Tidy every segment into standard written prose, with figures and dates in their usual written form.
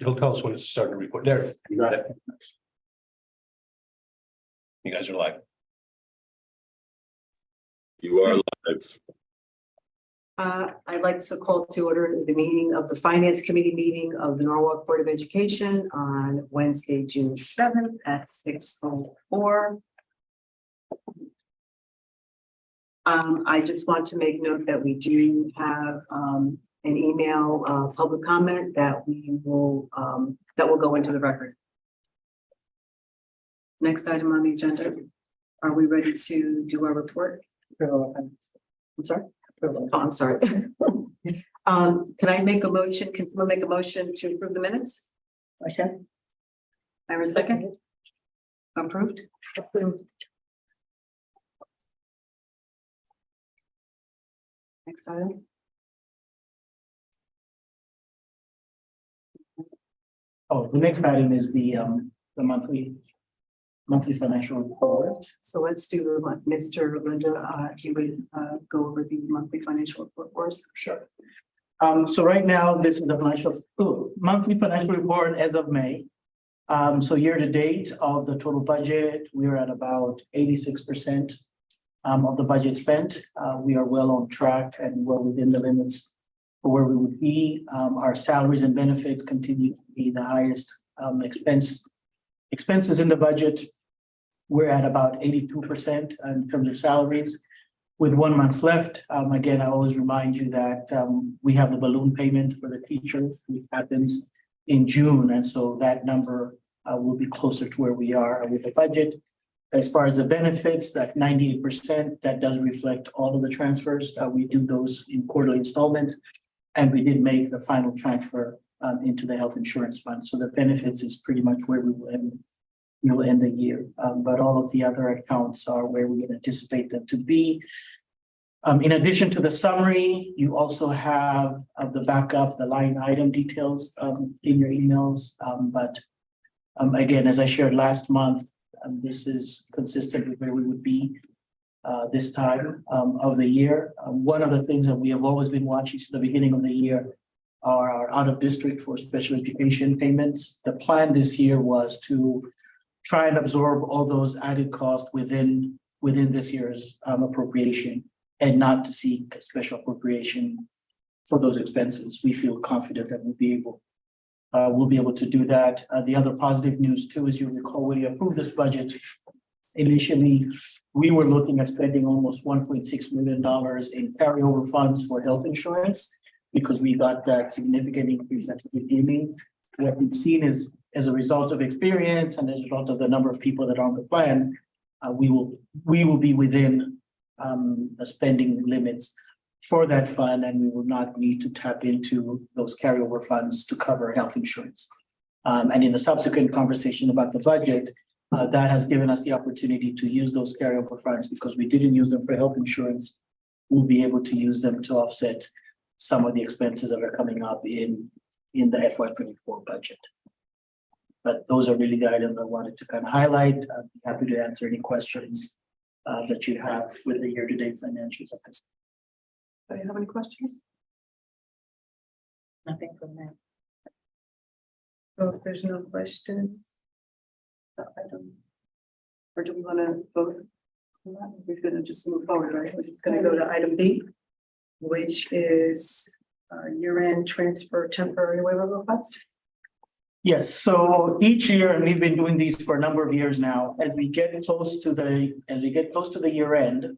He'll tell us when it's starting to record. There, you got it. You guys are live. You are live. I'd like to call to order the meeting of the Finance Committee meeting of the Norwalk Board of Education on Wednesday, June 7th at 6:04. I just want to make note that we do have an email public comment that we will go into the record. Next item on the agenda. Are we ready to do our report? I'm sorry. Oh, I'm sorry. Can I make a motion? Can someone make a motion to approve the minutes? Motion. I have a second. Approved. Approved. Next item. Oh, the next item is the monthly financial report. So let's do the Mr. Linda, he would go over the monthly financial report for us. Sure. So right now, this is the monthly financial report as of May. So year to date of the total budget, we are at about 86% of the budget spent. We are well on track and well within the limits for where we would be. Our salaries and benefits continue to be the highest expenses in the budget. We're at about 82% in terms of salaries. With 1 month left, again, I always remind you that we have the balloon payment for the teachers, which happens in June. And so that number will be closer to where we are with the budget. As far as the benefits, that 98%, that does reflect all of the transfers. We do those in quarterly installment. And we did make the final transfer into the health insurance fund. So the benefits is pretty much where we will end the year. But all of the other accounts are where we would anticipate them to be. In addition to the summary, you also have the backup, the line item details in your emails. But again, as I shared last month, this is consistent with where we would be this time of the year. One of the things that we have always been watching since the beginning of the year are our out of district for special education payments. The plan this year was to try and absorb all those added costs within this year's appropriation and not to seek a special appropriation for those expenses. We feel confident that we'll be able to do that. The other positive news too, as you recall, when you approved this budget, initially, we were looking at spending almost $1.6 million in carryover funds for health insurance because we got that significant increase at the beginning. What we've seen is, as a result of experience and as a result of the number of people that are on the plan, we will be within the spending limits for that fund, and we will not need to tap into those carryover funds to cover health insurance. And in the subsequent conversation about the budget, that has given us the opportunity to use those carryover funds because we didn't use them for health insurance. We'll be able to use them to offset some of the expenses that are coming up in the FY24 budget. But those are really the items I wanted to kind of highlight. I'd be happy to answer any questions that you have with the year-to-date financials. Do you have any questions? Nothing from that. So if there's no questions, or do we want to vote? We're going to just move forward, right? We're just going to go to item B, which is year-end transfer temporary waiver request. Yes, so each year, and we've been doing these for a number of years now, as we get close to the year end,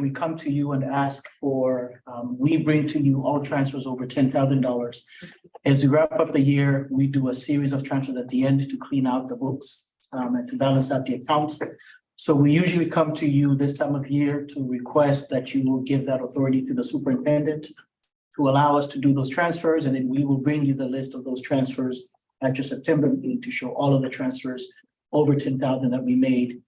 we come to you and ask for, we bring to you all transfers over $10,000. As we wrap up the year, we do a series of transfers at the end to clean out the books and to balance out the accounts. So we usually come to you this time of year to request that you will give that authority to the superintendent to allow us to do those transfers, and then we will bring you the list of those transfers at your September meeting to show all of the transfers over $10,000 that we made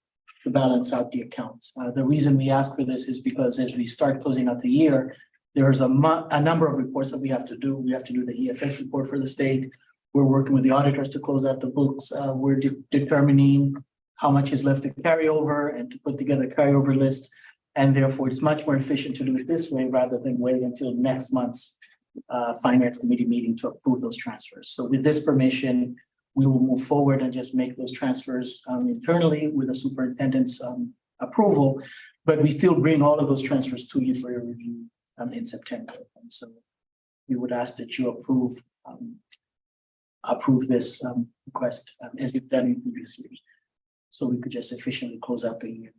to balance out the accounts. The reason we ask for this is because as we start closing out the year, there's a number of reports that we have to do. We have to do the EFS report for the state. We're working with the auditors to close out the books. We're determining how much is left to carry over and to put together a carryover list. And therefore, it's much more efficient to do it this way rather than wait until next month's finance committee meeting to approve those transfers. So with this permission, we will move forward and just make those transfers internally with the superintendent's approval. But we still bring all of those transfers to you for your review in September. And so we would ask that you approve this request as you've done in previous years. So we could just efficiently close out the year.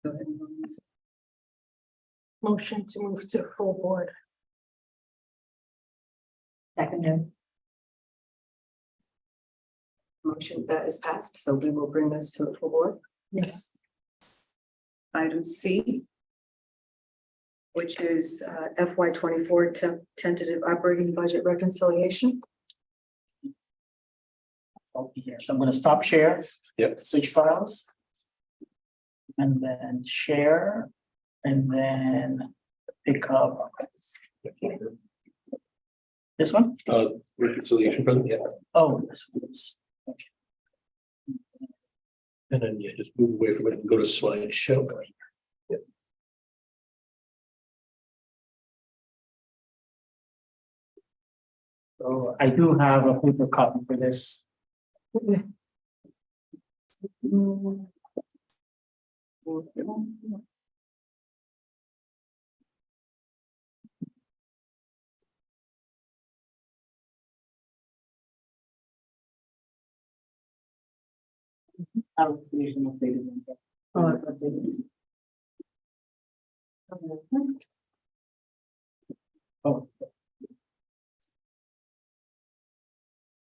Go ahead and vote, Ms. Motion to move to the full board. Second. Motion that is passed, so we will bring this to a full board. Yes. Item C, which is FY 24 tentative operating budget reconciliation. I'll be here. So I'm going to stop share. Yep. Switch files. And then share, and then pick up this one. Reconciliation, President, yeah. Oh, this one's. And then you just move away from it and go to slideshow. Yep. So I do have a paper copy for this. Oh.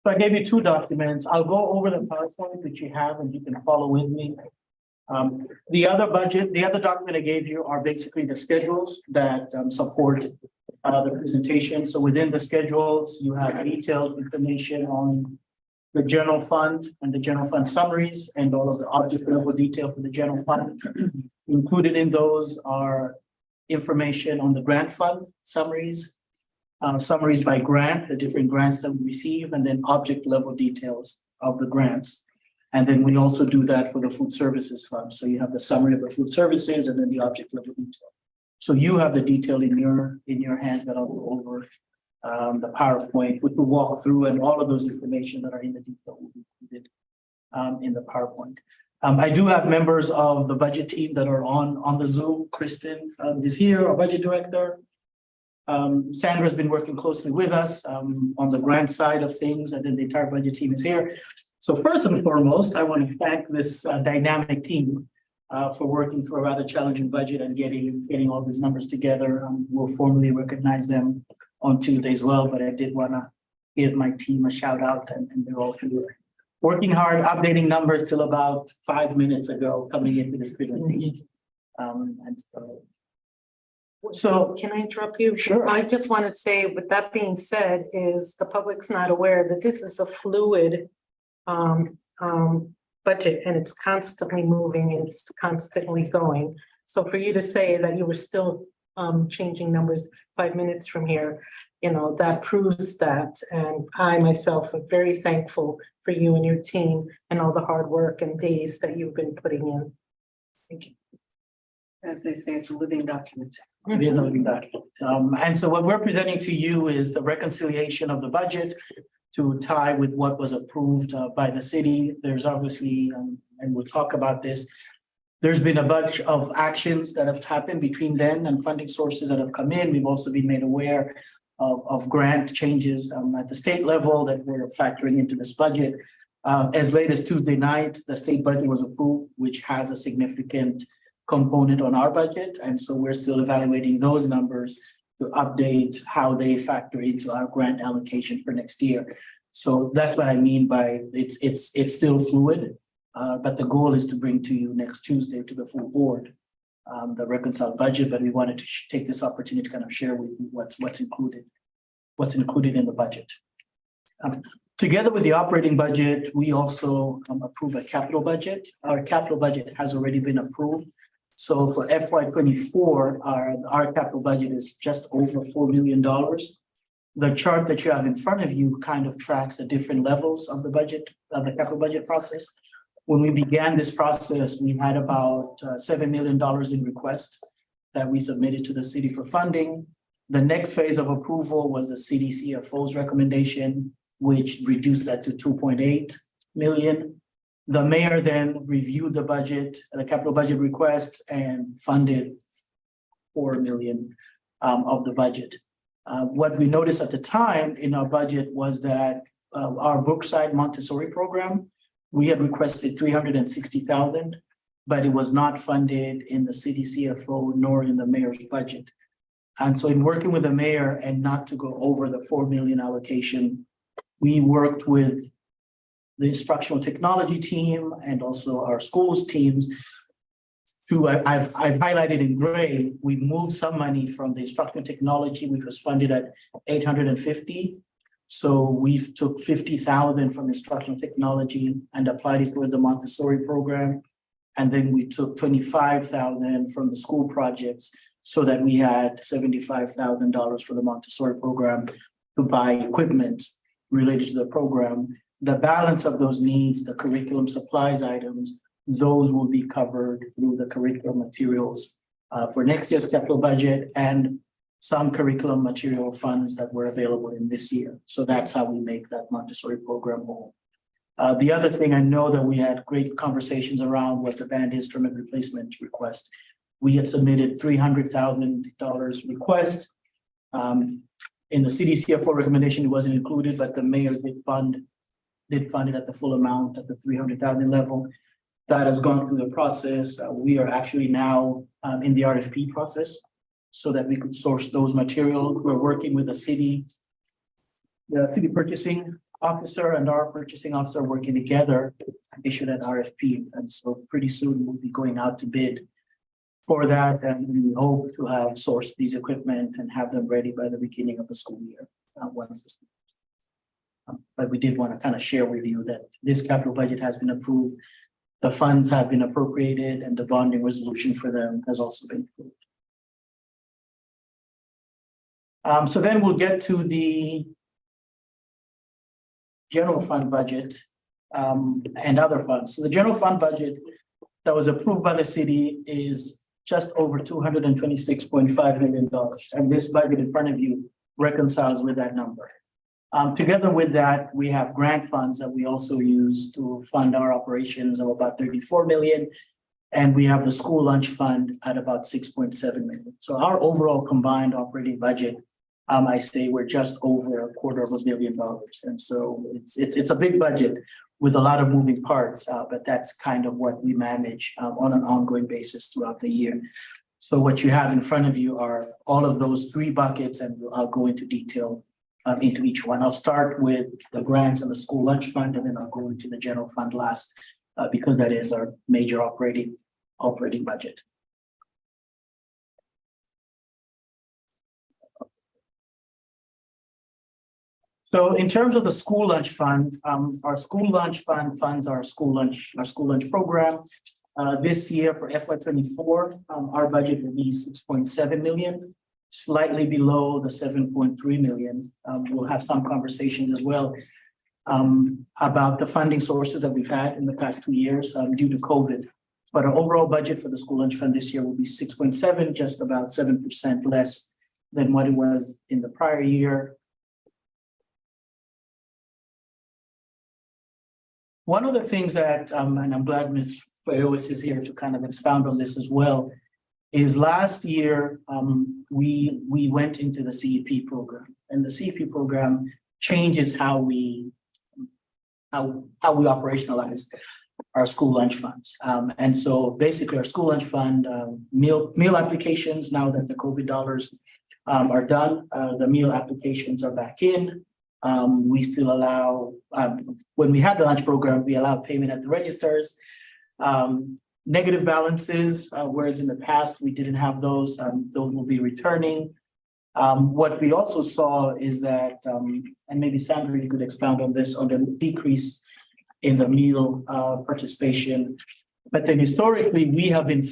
So I gave you two documents. I'll go over the PowerPoint that you have and you can follow with me. The other document I gave you are basically the schedules that support the presentation. So within the schedules, you have detailed information on the general fund and the general fund summaries and all of the object level detail for the general fund. Included in those are information on the grant fund summaries, summaries by grant, the different grants that we receive, and then object level details of the grants. And then we also do that for the food services fund. So you have the summary of the food services and then the object level detail. So you have the detail in your hands that I'll go over. The PowerPoint, which will walk through, and all of those information that are in the detail will be included in the PowerPoint. I do have members of the budget team that are on the Zoom. Kristen is here, our budget director. Sandra's been working closely with us on the grant side of things, and then the entire budget team is here. So first and foremost, I want to thank this dynamic team for working through a rather challenging budget and getting all these numbers together. We'll formally recognize them on Tuesday as well, but I did want to give my team a shout out, and they're all here working hard, updating numbers till about 5 minutes ago coming into this presentation. So Can I interrupt you? Sure. I just want to say, with that being said, is the public's not aware that this is a fluid budget, and it's constantly moving and it's constantly going. So for you to say that you were still changing numbers 5 minutes from here, that proves that. And I myself am very thankful for you and your team and all the hard work and days that you've been putting in. Thank you. As they say, it's a living document. it is a living document. And so what we're presenting to you is the reconciliation of the budget to tie with what was approved by the city. There's obviously, and we'll talk about this, there's been a bunch of actions that have happened between then and funding sources that have come in. We've also been made aware of grant changes at the state level that we're factoring into this budget. As late as Tuesday night, the state budget was approved, which has a significant component on our budget. And so we're still evaluating those numbers to update how they factor into our grant allocation for next year. So that's what I mean by it's still fluid, but the goal is to bring to you next Tuesday to the full board the reconciled budget. But we wanted to take this opportunity to kind of share with you what's included in the budget. Together with the operating budget, we also approve a capital budget. Our capital budget has already been approved. So for FY 24, our capital budget is just over $4 million. The chart that you have in front of you kind of tracks the different levels of the budget, of the capital budget process. When we began this process, we had about $7 million in requests. that we submitted to the city for funding. The next phase of approval was the CDCFO's recommendation, which reduced that to 2.8 million. The mayor then reviewed the budget, the capital budget request, and funded 4 million of the budget. What we noticed at the time in our budget was that our Brookside Montessori program, we had requested 360,000, but it was not funded in the city CFO nor in the mayor's budget. And so in working with the mayor and not to go over the 4 million allocation, we worked with the instructional technology team and also our schools teams to, I've highlighted in gray, we moved some money from the instructional technology, which was funded at 850. So we've took 50,000 from instructional technology and applied it towards the Montessori program. And then we took 25,000 from the school projects so that we had $75,000 for the Montessori program to buy equipment related to the program. The balance of those needs, the curriculum supplies items, those will be covered through the curriculum materials for next year's capital budget and some curriculum material funds that were available in this year. So that's how we make that Montessori program whole. The other thing I know that we had great conversations around was the band instrument replacement request. We had submitted $300,000 request. In the CDCFO recommendation, it wasn't included, but the mayor did fund it at the full amount at the 300,000 level. That has gone through the process. We are actually now in the RFP process so that we could source those materials. We're working with the city purchasing officer and our purchasing officer working together to issue that RFP. And so pretty soon we'll be going out to bid for that. And we hope to have sourced these equipment and have them ready by the beginning of the school year. But we did want to kind of share with you that this capital budget has been approved. The funds have been appropriated and the bonding resolution for them has also been approved. So then we'll get to the general fund budget and other funds. So the general fund budget that was approved by the city is just over $226.5 million. And this budget in front of you reconciles with that number. Together with that, we have grant funds that we also use to fund our operations of about 34 million. And we have the school lunch fund at about 6.7 million. So our overall combined operating budget, I say we're just over $250 million. And so it's a big budget with a lot of moving parts, but that's kind of what we manage on an ongoing basis throughout the year. So what you have in front of you are all of those three buckets, and I'll go into detail into each one. I'll start with the grants and the school lunch fund, and then I'll go into the general fund last, because that is our major operating budget. So in terms of the school lunch fund, our school lunch fund funds our school lunch program. This year for FY24, our budget will be 6.7 million. Slightly below the 7.3 million. We'll have some conversations as well about the funding sources that we've had in the past 2 years due to COVID. But our overall budget for the school lunch fund this year will be 6.7, just about 7% less than what it was in the prior year. One of the things that, and I'm glad Ms. Fayos is here to kind of expound on this as well, is last year, we went into the CEP program, and the CEP program changes how we operationalize our school lunch funds. And so basically our school lunch fund, meal applications, now that the COVID dollars are done, the meal applications are back in. We still allow, when we had the lunch program, we allowed payment at the registers. Negative balances, whereas in the past we didn't have those will be returning. What we also saw is that, and maybe Sandra, you could expound on this, on the decrease in the meal participation. But then historically, we have been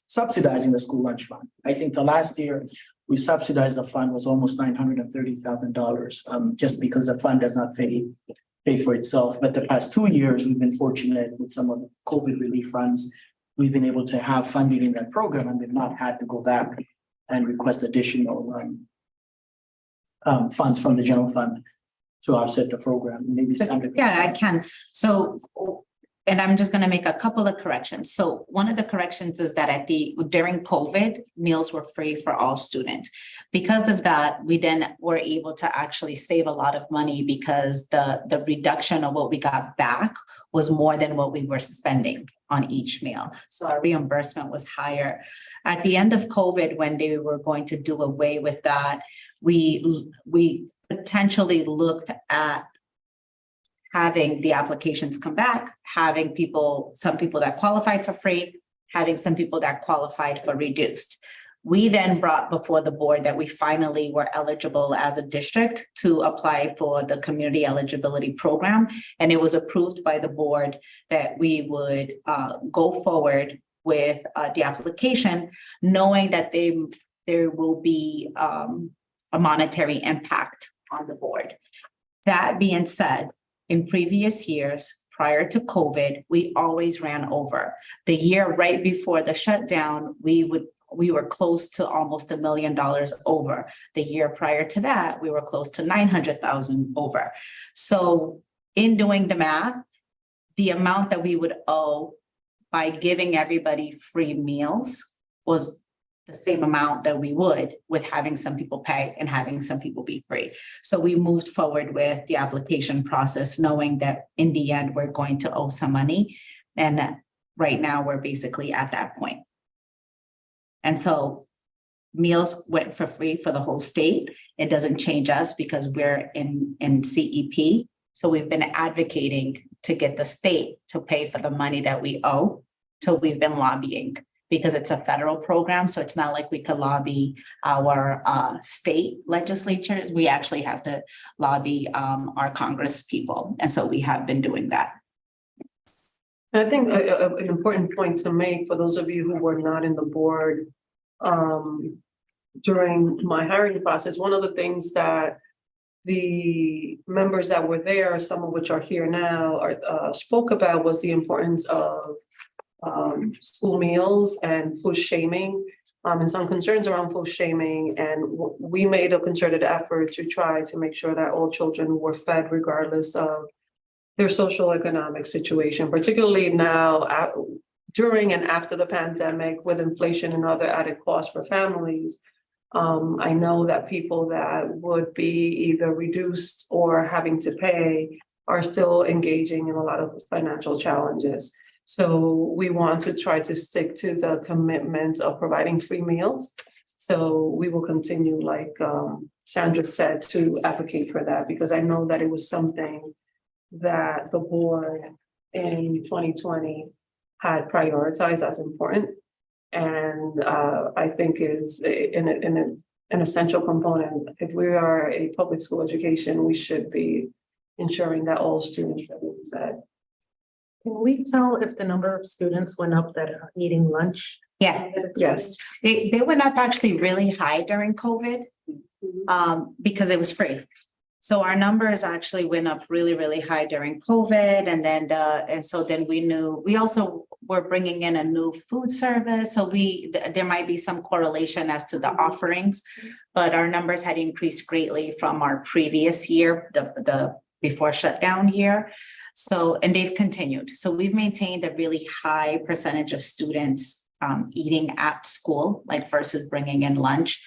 subsidizing the school lunch fund. I think the last year we subsidized the fund was almost $930,000, just because the fund does not pay for itself. But the past 2 years, we've been fortunate with some of the COVID relief funds we've been able to have funding in that program and we've not had to go back and request additional funds from the general fund to offset the program. Maybe Sandra. Yeah, I can. So, and I'm just gonna make a couple of corrections. So one of the corrections is that during COVID, meals were free for all students. Because of that, we then were able to actually save a lot of money because the reduction of what we got back was more than what we were spending on each meal. So our reimbursement was higher. At the end of COVID, when they were going to do away with that, we potentially looked at having the applications come back, having some people that qualified for free, having some people that qualified for reduced. We then brought before the board that we finally were eligible as a district to apply for the community eligibility program. And it was approved by the board that we would go forward with the application, knowing that there will be a monetary impact on the board. That being said, in previous years, prior to COVID, we always ran over. The year right before the shutdown, we were close to almost $1 million over. The year prior to that, we were close to 900,000 over. So in doing the math, the amount that we would owe by giving everybody free meals was the same amount that we would with having some people pay and having some people be free. So we moved forward with the application process, knowing that in the end, we're going to owe some money. And right now we're basically at that point. And so meals went for free for the whole state. It doesn't change us because we're in CEP. So we've been advocating to get the state to pay for the money that we owe. So we've been lobbying because it's a federal program. So it's not like we could lobby our state legislatures. We actually have to lobby our Congress people. And so we have been doing that. I think an important point to make for those of you who were not in the board during my hiring process, one of the things that the members that were there, some of which are here now, spoke about was the importance of school meals and food shaming, and some concerns around food shaming. And we made a concerted effort to try to make sure that all children were fed regardless of their social economic situation, particularly now during and after the pandemic with inflation and other added costs for families. I know that people that would be either reduced or having to pay are still engaging in a lot of financial challenges. So we want to try to stick to the commitments of providing free meals. So we will continue, like Sandra said, to advocate for that, because I know that it was something that the board in 2020 had prioritized as important. And I think is an essential component. If we are a public school education, we should be ensuring that all students are being fed. Can we tell if the number of students went up that are eating lunch? Yeah, Yes. they went up actually really high during COVID because it was free. So our numbers actually went up really, really high during COVID. And then so then we also were bringing in a new food service. So there might be some correlation as to the offerings, but our numbers had increased greatly from our previous year, the before shutdown year. So, and they've continued. So we've maintained a really high percentage of students eating at school, like versus bringing in lunch.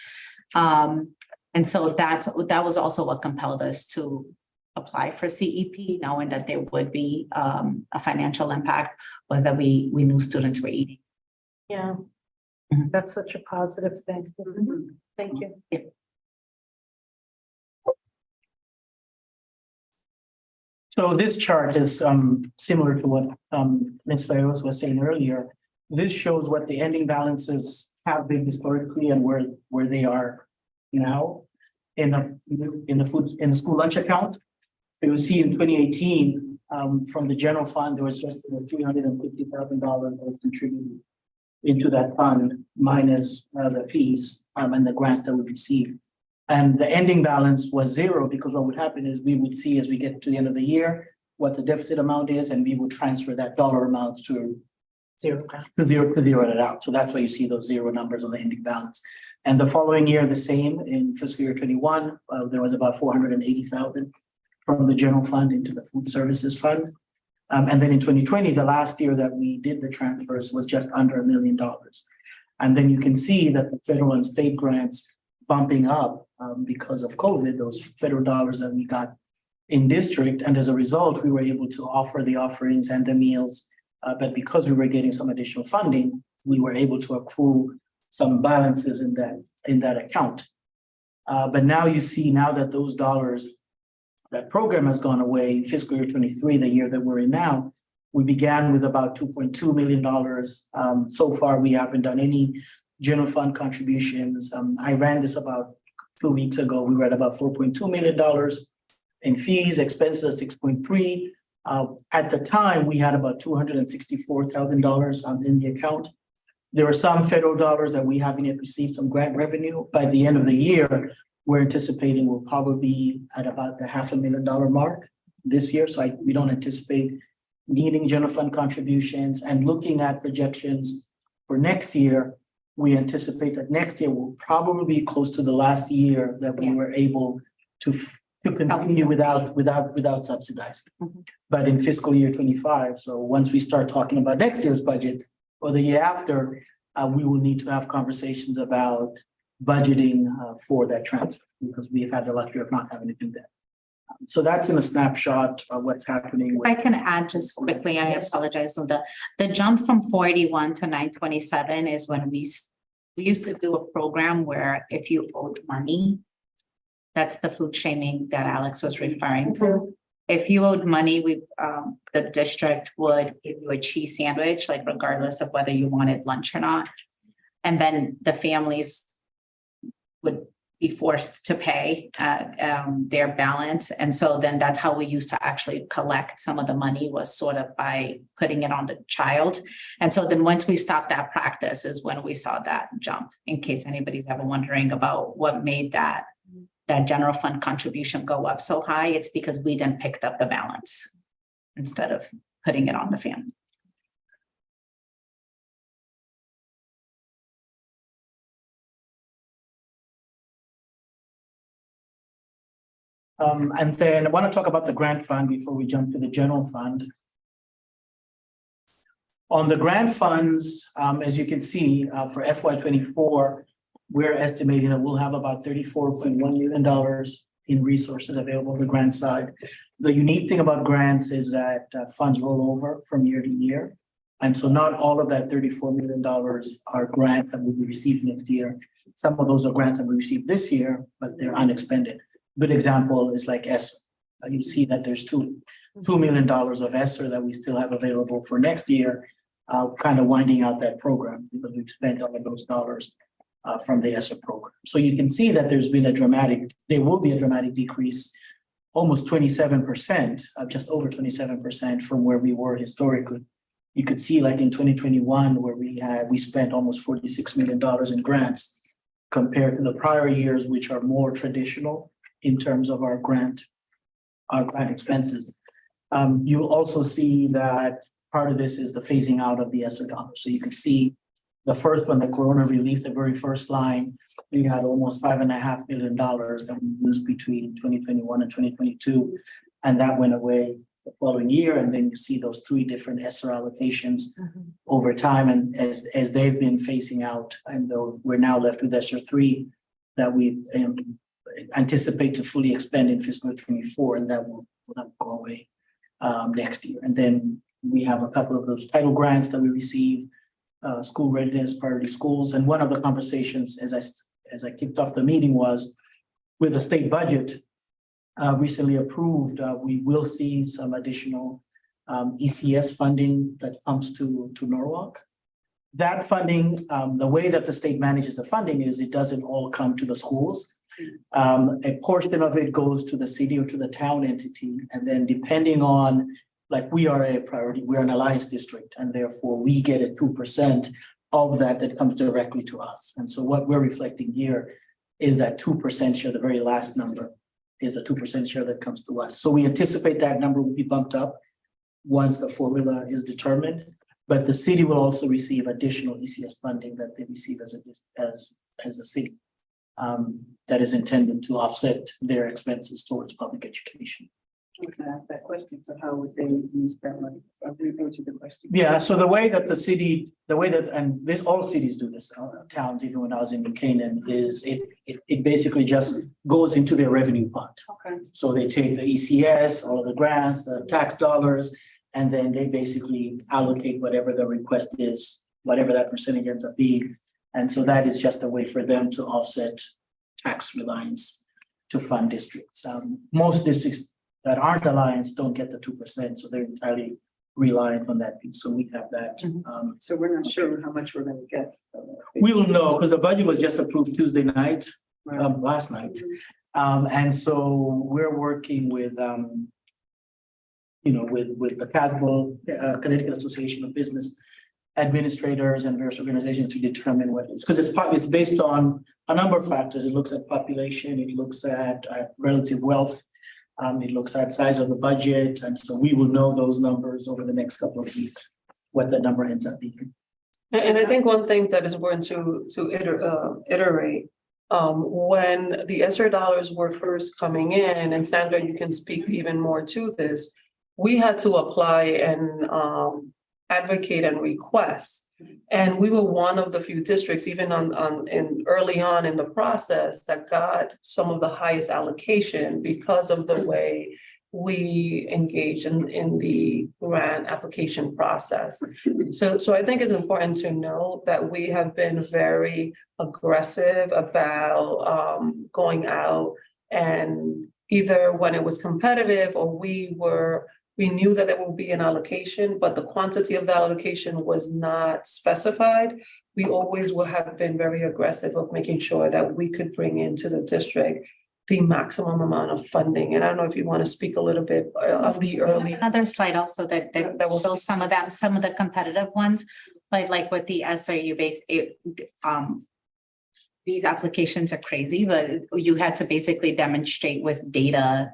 And so that was also what compelled us to apply for CEP, knowing that there would be a financial impact, was that we knew students were eating. Yeah, Mhm. that's such a positive thing. Thank you. Yeah. So this chart is similar to what Ms. Ferros was saying earlier. This shows what the ending balances have been historically and where they are now in the school lunch account. You will see in 2018, from the general fund, there was just $350,000 that was contributed into that fund minus the fees and the grants that we received. And the ending balance was zero, because what would happen is we would see as we get to the end of the year what the deficit amount is, and we would transfer that dollar amount to zero down. to zero it out. So that's why you see those zero numbers on the ending balance. And the following year, the same in fiscal year 21, there was about 480,000 from the general fund into the food services fund. And then in 2020, the last year that we did the transfers was just under $1 million. And then you can see that the federal and state grants bumping up because of COVID, those federal dollars that we got in district. And as a result, we were able to offer the offerings and the meals. But because we were getting some additional funding, we were able to accrue some balances in that account. But now you see now that those dollars, that program has gone away, fiscal year 23, the year that we're in now, we began with about $2.2 million. So far, we haven't done any general fund contributions. I ran this about 2 weeks ago. We were at about $4.2 million in fees, expenses 6.3. At the time, we had about $264,000 in the account. There are some federal dollars that we haven't yet received some grant revenue. By the end of the year, we're anticipating we'll probably be at about the $500,000 mark this year. So we don't anticipate needing general fund contributions. And looking at projections for next year, we anticipate that next year will probably be close to the last year that we were able to continue without subsidizing. Mhm. But in fiscal year 25, so once we start talking about next year's budget or the year after, we will need to have conversations about budgeting for that transfer because we've had the luxury of not having to do that. So that's in a snapshot of what's happening. If I can add just quickly, I Yes. apologize, Linda. The jump from 481 to 927 is when we used to do a program where if you owed money, that's the food shaming that Alex was referring to. If you owed money, the district would give you a cheese sandwich, like regardless of whether you wanted lunch or not. And then the families would be forced to pay their balance. And so then that's how we used to actually collect some of the money, was sort of by putting it on the child. And so then once we stopped that practice is when we saw that jump, in case anybody's ever wondering about what made that general fund contribution go up so high. It's because we then picked up the balance instead of putting it on the family. And then I want to talk about the grant fund before we jump to the general fund. On the grant funds, as you can see, for FY24, we're estimating that we'll have about $34.1 million in resources available on the grant side. The unique thing about grants is that funds roll over from year to year. And so not all of that $34 million are grants that will be received next year. Some of those are grants that we received this year, but they're unexpended. Good example is like ESSER. You see that there's $2 million of ESSER that we still have available for next year, kind of winding out that program because we've spent all of those dollars from the ESSER program. So you can see that there will be a dramatic decrease, almost 27%, just over 27% from where we were historically. You could see like in 2021, where we spent almost $46 million in grants compared to the prior years, which are more traditional in terms of our grant expenses. You'll also see that part of this is the phasing out of the ESSER dollars. So you can see the first one, the Corona relief, the very first line, we had almost $5.5 million that we used between 2021 and 2022, and that went away the following year. And then you see those 3 different ESSER allocations over time, and as they've been phasing out, and we're now left with ESSER 3 that we anticipate to fully expend in fiscal 24, and that will go away next year. And then we have a couple of those title grants that we receive, school readiness, priority schools. And one of the conversations as I kicked off the meeting was with the state budget recently approved, we will see some additional ECS funding that comes to Norwalk. That funding, the way that the state manages the funding is it doesn't all come to the schools. A portion of it goes to the city or to the town entity. And then depending on, like we are a priority, we're an alliance district, and therefore we get a 2% of that comes directly to us. And so what we're reflecting here is that 2% share, the very last number is a 2% share that comes to us. So we anticipate that number will be bumped up once the formula is determined. But the city will also receive additional ECS funding that they receive as the city. That is intended to offset their expenses towards public education. I was gonna ask that question, so how would they use that money? I'll repeat the question. Yeah, so the way that and this, all cities do this, towns, even when I was in New Canaan, is it basically just goes into their revenue pot. Okay. So they take the ECS, all of the grants, the tax dollars, and then they basically allocate whatever the request is, whatever that percentage ends up being. And so that is just a way for them to offset tax reliance to fund districts. Most districts that aren't alliance don't get the 2%, so they're entirely reliant on that piece. So we have that. So we're not sure how much we're gonna get. We will know, because the budget was just approved Tuesday night, Right. last night. And so we're working with, with the CASBO, Connecticut Association of Business Administrators and various organizations to determine what it is. Because it's based on a number of factors. It looks at population, it looks at relative wealth, it looks at size of the budget. And so we will know those numbers over the next couple of weeks, what that number ends up being. And I think one thing that is important to iterate, when the ESSER dollars were first coming in, and Sandra, you can speak even more to this, we had to apply and advocate and request. And we were one of the few districts, even early on in the process, that got some of the highest allocation because of the way we engage in the grant application process. So I think it's important to know that we have been very aggressive about going out, and either when it was competitive or we knew that there will be an allocation, but the quantity of the allocation was not specified. We always will have been very aggressive of making sure that we could bring into the district the maximum amount of funding. And I don't know if you want to speak a little bit of the early. Another slide also that will show some of the competitive ones, but like with the SRU base, these applications are crazy, but you had to basically demonstrate with data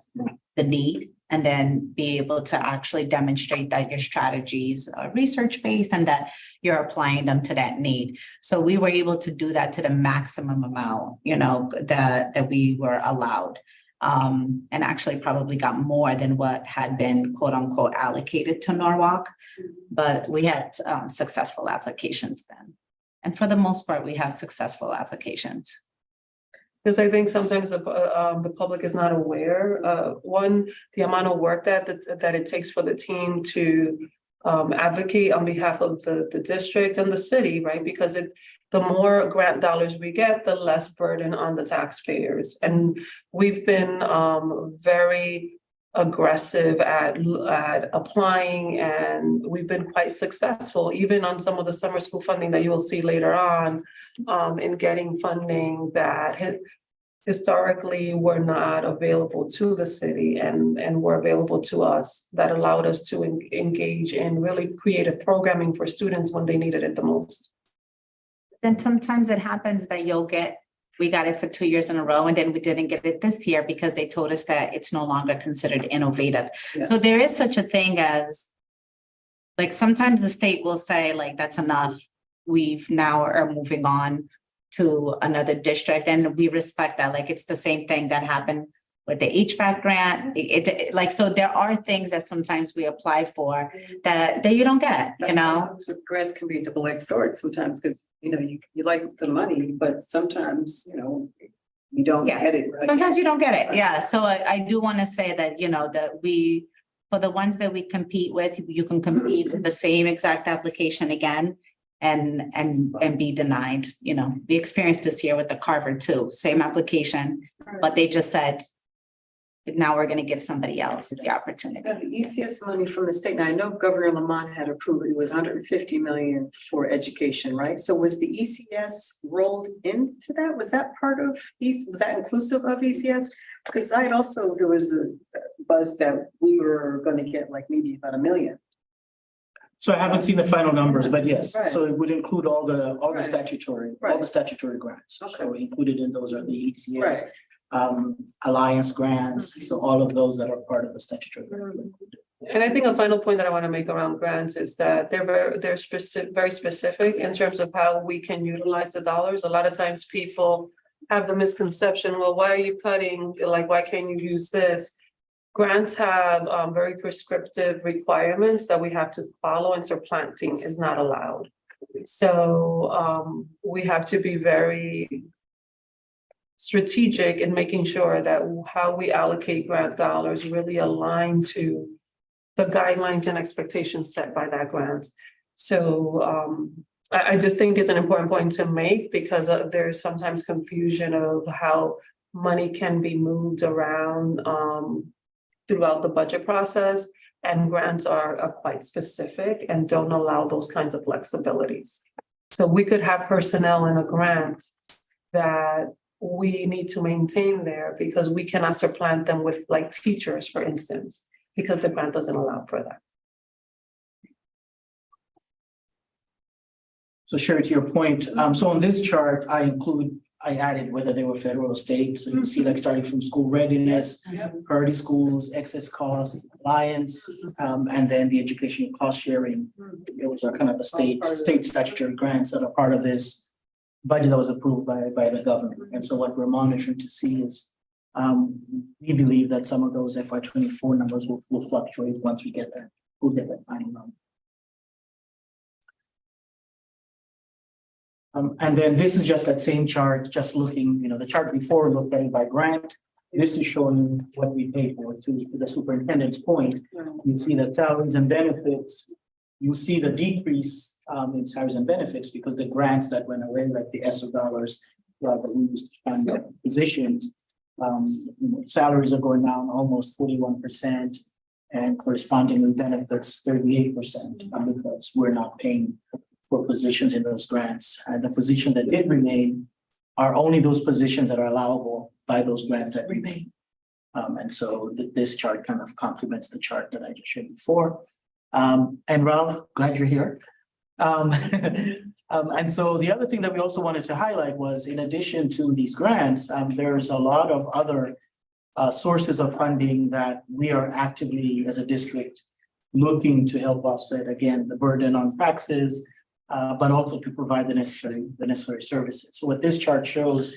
the need, and then be able to actually demonstrate that your strategies are research-based and that you're applying them to that need. So we were able to do that to the maximum amount, that we were allowed. And actually probably got more than what had been quote unquote allocated to Norwalk, but we had successful applications then. And for the most part, we have successful applications. Because I think sometimes the public is not aware, the amount of work that it takes for the team to advocate on behalf of the district and the city, right? Because the more grant dollars we get, the less burden on the taxpayers. And we've been very aggressive at applying, and we've been quite successful, even on some of the summer school funding that you will see later on, in getting funding that historically were not available to the city and were available to us, that allowed us to engage in really creative programming for students when they needed it the most. Then sometimes it happens that we got it for 2 years in a row, and then we didn't get it this year because they told us that it's no longer considered innovative. Yeah. So there is such a thing as, like, sometimes the state will say, like, that's enough. We've now are moving on to another district, and we respect that. Like, it's the same thing that happened with the HVAC grant. So there are things that sometimes we apply for that you don't get, Grants can be a double-edged sword sometimes, because, you like the money, but sometimes, you don't Yes. get it. Right? Sometimes you don't get it. Yeah. So I do want to say that, that for the ones that we compete with, you can compete with the same exact application again and be denied. We experienced this year with the Carver too, same application, but they just said, now we're going to give somebody else the opportunity. Now, the ECS money from the state. Now, I know Governor Lamont had approved it was 150 million for education, right? So was the ECS rolled into that? Was that part of was that inclusive of ECS? Because there was a buzz that we were going to get like maybe about $1 million. So I haven't seen the final numbers, but yes, Right. so it would include all the Right. statutory grants. Okay. So included in those are the ECS. Right. Alliance grants, so all of those that are part of the statutory grant. And I think a final point that I want to make around grants is that they're very specific in terms of how we can utilize the dollars. A lot of times people have the misconception, well, why are you cutting? Like, why can't you use this? Grants have very prescriptive requirements that we have to follow, and supplanting is not allowed. So we have to be very strategic in making sure that how we allocate grant dollars really align to the guidelines and expectations set by that grant. So I just think it's an important point to make, because there's sometimes confusion of how money can be moved around throughout the budget process, and grants are quite specific and don't allow those kinds of flexibilities. So we could have personnel in a grant that we need to maintain there because we cannot supplant them with, like, teachers, for instance, because the grant doesn't allow for that. So Sherry, to your point, so on this chart, I added whether they were federal or state. So you can see, like, starting from school readiness, priority schools, excess cost, alliance, and then the educational cost sharing. Those are kind of the state statutory grants that are part of this budget that was approved by the governor. And so what we're monitoring to see is, we believe that some of those FY 24 numbers will fluctuate once we get that. We'll get that final number. And then this is just that same chart, just looking, the chart before looked at it by grant. This is showing what we paid for. To the superintendent's point, you see that salaries and benefits, you see the decrease in salaries and benefits because the grants that went away, like the ESSER dollars that we used to fund positions, salaries are going down almost 41%, and correspondingly benefits 38%, because we're not paying for positions in those grants. And the position that did remain are only those positions that are allowable by those grants that remain. And so this chart kind of complements the chart that I just showed before. And Ralph, glad you're here. And so the other thing that we also wanted to highlight was, in addition to these grants, there's a lot of other sources of funding that we are actively, as a district, looking to help offset, again, the burden on taxes, but also to provide the necessary services. So what this chart shows,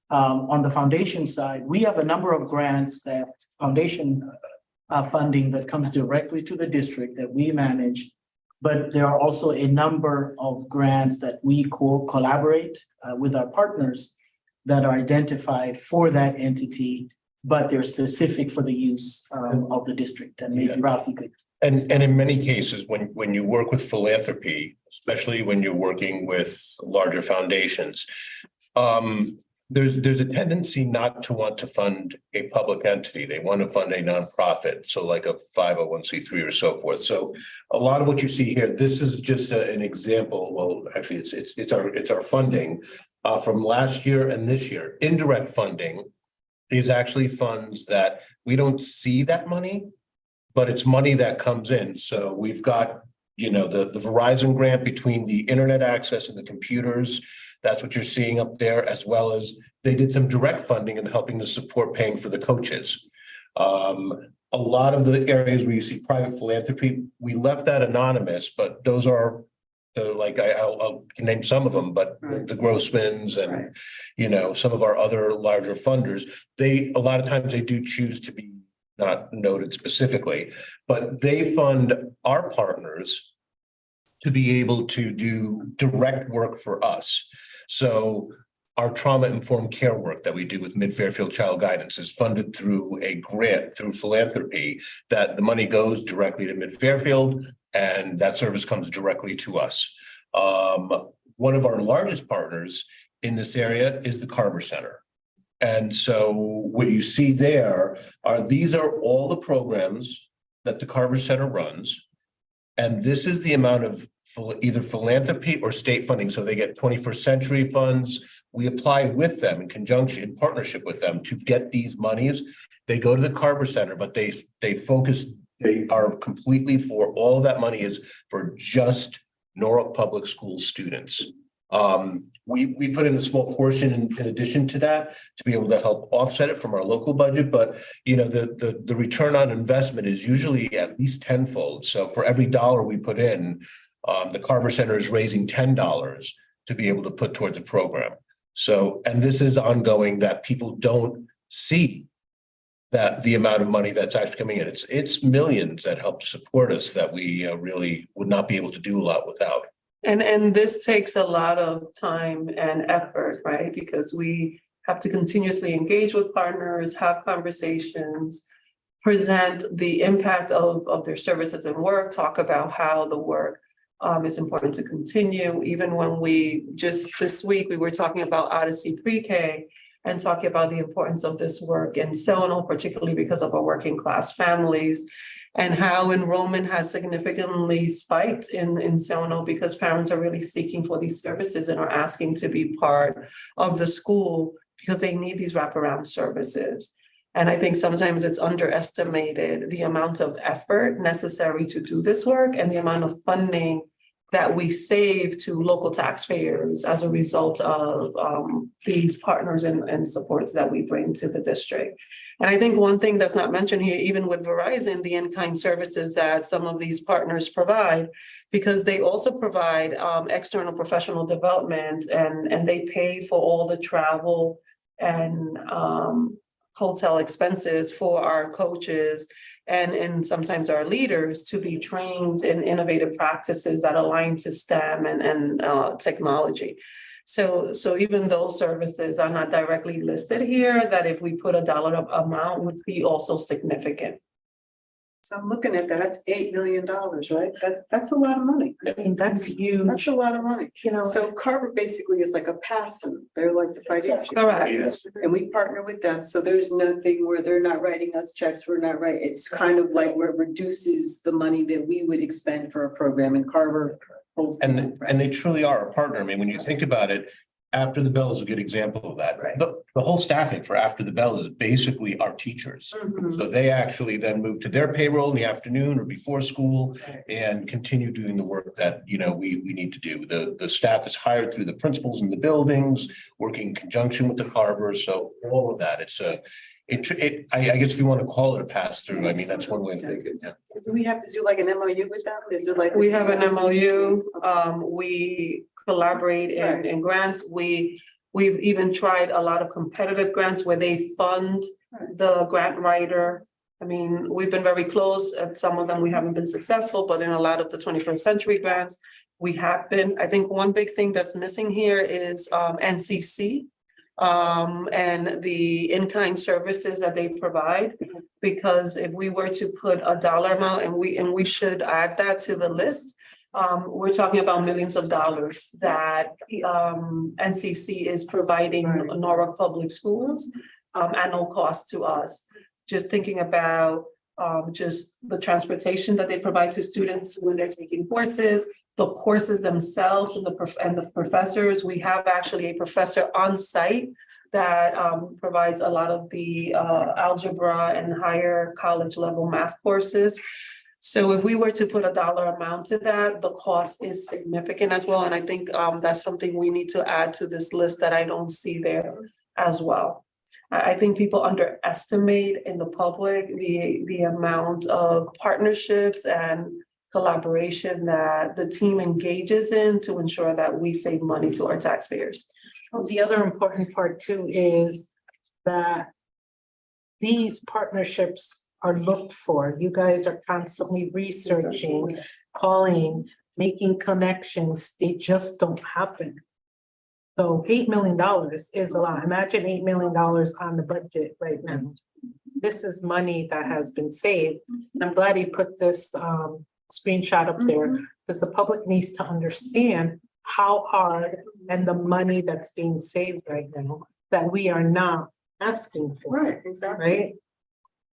on the foundation side, we have a number of grants that foundation funding that comes directly to the district that we manage, but there are also a number of grants that we collaborate with our partners that are identified for that entity, but they're specific for the use of the district. And maybe Ralph, you could. And in many cases, when you work with philanthropy, especially when you're working with larger foundations, there's a tendency not to want to fund a public entity. They want to fund a nonprofit, so like a 501c3 or so forth. So a lot of what you see here, this is just an example. Well, actually, it's our funding from last year and this year. Indirect funding is actually funds that we don't see that money, but it's money that comes in. So we've got, the Verizon grant between the internet access and the computers. That's what you're seeing up there, as well as they did some direct funding and helping to support paying for the coaches. A lot of the areas where you see private philanthropy, we left that anonymous, but those are I'll name some of them, but the Grossmans and, some of our other larger funders, a lot of times they do choose to be not noted specifically, but they fund our partners to be able to do direct work for us. So our trauma-informed care work that we do with Mid-Fairfield Child Guidance is funded through a grant through philanthropy, that the money goes directly to Mid-Fairfield and that service comes directly to us. One of our largest partners in this area is the Carver Center. And so what you see there these are all the programs that the Carver Center runs. And this is the amount of either philanthropy or state funding. So they get 21st century funds. We apply with them in conjunction, in partnership with them to get these monies. They go to the Carver Center, but they are completely for all of that money is for just Norwalk Public School students. We put in a small portion in addition to that to be able to help offset it from our local budget, but the return on investment is usually at least tenfold. So for every dollar we put in, the Carver Center is raising $10 to be able to put towards a program. So, and this is ongoing that people don't see that the amount of money that's actually coming in. It's millions that help support us that we really would not be able to do a lot without. And this takes a lot of time and effort, right? Because we have to continuously engage with partners, have conversations, present the impact of their services and work, talk about how the work is important to continue. Even when just this week, we were talking about Odyssey Pre-K and talking about the importance of this work in Seminole, particularly because of our working class families, and how enrollment has significantly spiked in Seminole because parents are really seeking for these services and are asking to be part of the school because they need these wraparound services. And I think sometimes it's underestimated the amount of effort necessary to do this work and the amount of funding that we save to local taxpayers as a result of these partners and supports that we bring to the district. And I think one thing that's not mentioned here, even with Verizon, the in-kind services that some of these partners provide, because they also provide external professional development and they pay for all the travel and hotel expenses for our coaches and sometimes our leaders to be trained in innovative practices that align to STEM and technology. So even those services are not directly listed here, that if we put a dollar amount would be also significant. So I'm looking at that, that's $8 million, right? That's a lot of money. I mean, that's huge, That's a lot of money. you know. So Carver basically is like a pass-through. They're like the financial. Correct. And we partner with them, so there's nothing where they're not writing us checks, we're not writing. It's kind of like where it reduces the money that we would expend for a program, and Carver holds. And they truly are a partner. I mean, when you think about it, After the Bell is a good example of that. Right. The whole staffing for After the Bell is basically our teachers. Mhm. So they actually then move to their payroll in the afternoon or before school and continue doing the work that, we need to do. The staff is hired through the principals in the buildings, working in conjunction with the Carvers. So all of that, I guess if you want to call it a pass through, I mean, that's one way of thinking. Yeah. Do we have to do like an MOU with them? Is it like? We have an MOU, we collaborate in grants. We've even tried a lot of competitive grants where they fund the grant writer. I mean, we've been very close. At some of them, we haven't been successful, but in a lot of the 21st century grants, we have been. I think one big thing that's missing here is NCC. And the in-kind services that they provide, because if we were to put a dollar amount and we should add that to the list, we're talking about millions of dollars that NCC is providing Norwalk Public Schools at no cost to us. Just thinking about just the transportation that they provide to students when they're taking courses, the courses themselves and the professors. We have actually a professor on site that provides a lot of the algebra and higher college level math courses. So if we were to put a dollar amount to that, the cost is significant as well. And I think that's something we need to add to this list that I don't see there as well. I think people underestimate in the public the amount of partnerships and collaboration that the team engages in to ensure that we save money to our taxpayers. The other important part too is that these partnerships are looked for. You guys are constantly researching, calling, making connections. They just don't happen. So $8 million is a lot. Imagine $8 million on the budget right now. This is money that has been saved. And I'm glad he put this screenshot up there because the public needs to understand how hard and the money that's being saved right now that we are not asking for. Right, exactly. Right?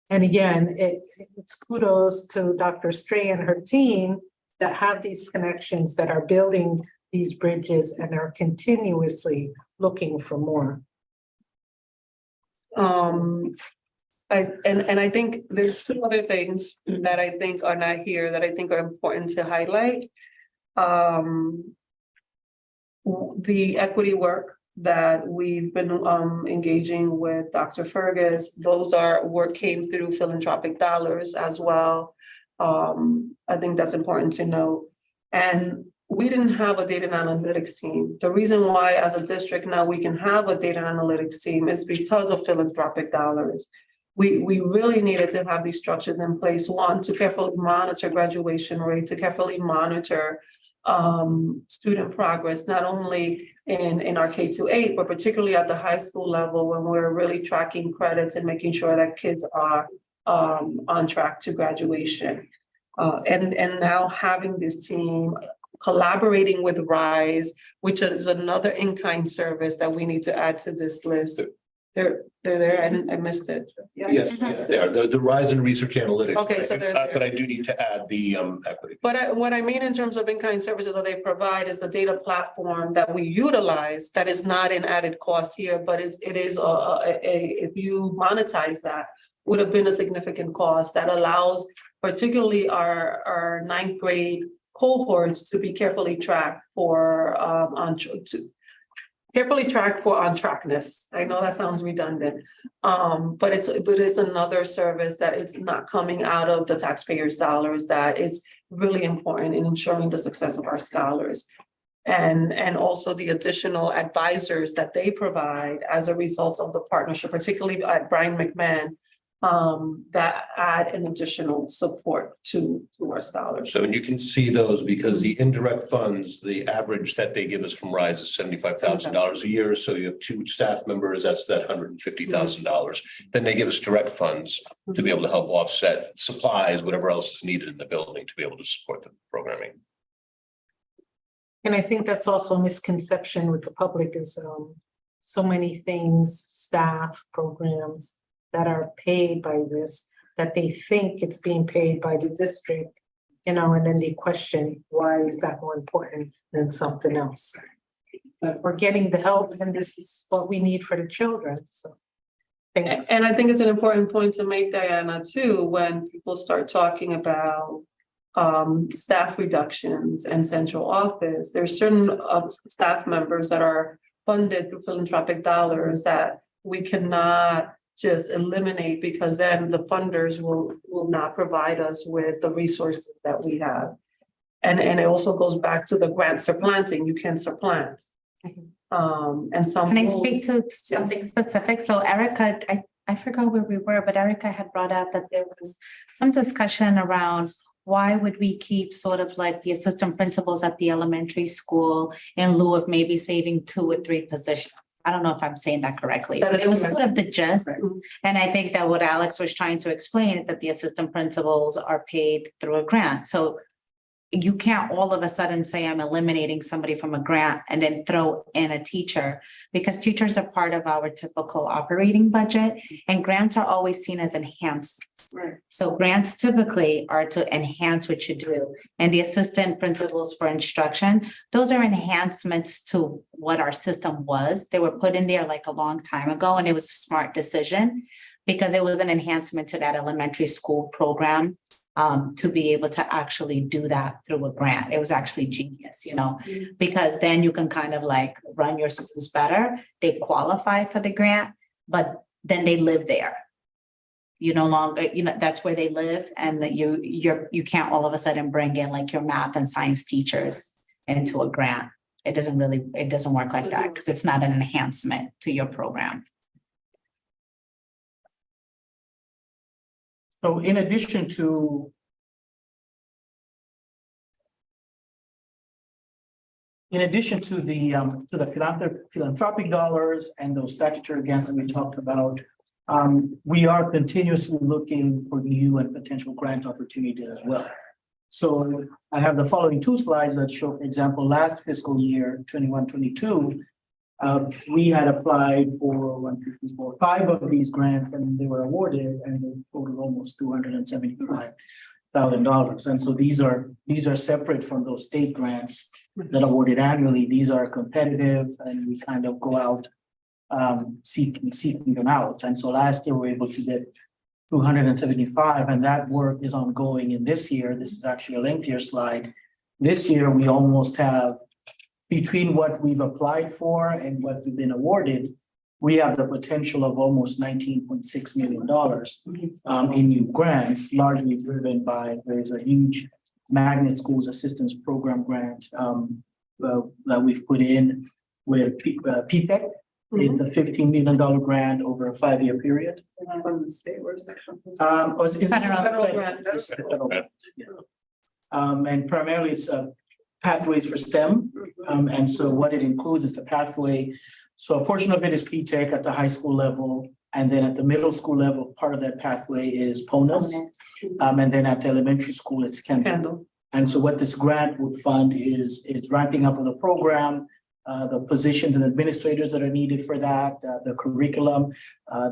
And again, it's kudos to Dr. Stray and her team that have these connections, that are building these bridges and are continuously looking for more. I think there's two other things that I think are not here that I think are important to highlight. the equity work that we've been engaging with Dr. Fergus, those came through philanthropic dollars as well. I think that's important to know. And we didn't have a data and analytics team. The reason why as a district now we can have a data and analytics team is because of philanthropic dollars. We really needed to have these structures in place, one, to carefully monitor graduation rate, to carefully monitor student progress, not only in our K-8, but particularly at the high school level when we're really tracking credits and making sure that kids are on track to graduation. And now having this team collaborating with RISE, which is another in-kind service that we need to add to this list. They're there, I missed it. Yes, yes, they are. The Rise in Research Analytics. Okay, so they're there. But I do need to add the equity. But what I mean in terms of in-kind services that they provide is the data platform that we utilize that is not an added cost here, but it is if you monetize that, would have been a significant cost that allows particularly our ninth grade cohorts to be carefully tracked for on trackness. I know that sounds redundant, but it's another service that it's not coming out of the taxpayers' dollars, that it's really important in ensuring the success of our scholars. And also the additional advisors that they provide as a result of the partnership, particularly at Brian McMahon, that add an additional support to our scholars. So you can see those because the indirect funds, the average that they give us from RISE is $75,000 a year. So you have 2 staff members, that's that $150,000. Then they give us direct funds to be able to help offset supplies, whatever else is needed in the building to be able to support the programming. And I think that's also a misconception with the public is so many things, staff, programs that are paid by this, that they think it's being paid by the district, and then they question, why is that more important than something else? But we're getting the help, and this is what we need for the children, so. Thanks. And I think it's an important point to make, Diana, too, when people start talking about staff reductions and central office. There's certain staff members that are funded through philanthropic dollars that we cannot just eliminate, because then the funders will not provide us with the resources that we have. And it also goes back to the grant supplanting. You can supplant. And some. Can I speak to something specific? So Erica, I forgot where we were, but Erica had brought up that there was some discussion around why would we keep sort of like the assistant principals at the elementary school in lieu of maybe saving 2 or 3 positions? I don't know if I'm saying that correctly, but it was sort of the gist. And I think that what Alex was trying to explain is that the assistant principals are paid through a grant. So you can't all of a sudden say I'm eliminating somebody from a grant and then throw in a teacher, because teachers are part of our typical operating budget and grants are always seen as enhancements. So grants typically are to enhance what you do. And the assistant principals for instruction, those are enhancements to what our system was. They were put in there like a long time ago, and it was a smart decision because it was an enhancement to that elementary school program. To be able to actually do that through a grant. It was actually genius, because then you can kind of like run your schools better. They qualify for the grant, but then they live there. You no longer, that's where they live, and you can't all of a sudden bring in like your math and science teachers into a grant. It doesn't work like that because it's not an enhancement to your program. So in addition to the philanthropic dollars and those statutory grants that we talked about, we are continuously looking for new and potential grant opportunities as well. So I have the following 2 slides that show, for example, last fiscal year, 21-22, we had applied for 5 of these grants, and they were awarded, and they totaled almost $275,000. And so these are separate from those state grants that are awarded annually. These are competitive, and we kind of go out seeking them out. And so last year we were able to get 275, and that work is ongoing in this year. This is actually a lengthier slide. This year we almost have between what we've applied for and what we've been awarded, we have the potential of almost $19.6 million in new grants, largely driven by, there's a huge Magnet Schools Assistance Program grant that we've put in with PTEC. It's a $15 million grant over a 5-year period. From the state, where's that come from? Federal grant. It's a federal grant, yeah. And primarily it's pathways for STEM. And so what it includes is the pathway. So a portion of it is PTEC at the high school level. And then at the middle school level, part of that pathway is PONUS. And then at the elementary school, it's Kendall. Kendall. And so what this grant would fund is ramping up of the program, the positions and administrators that are needed for that, the curriculum.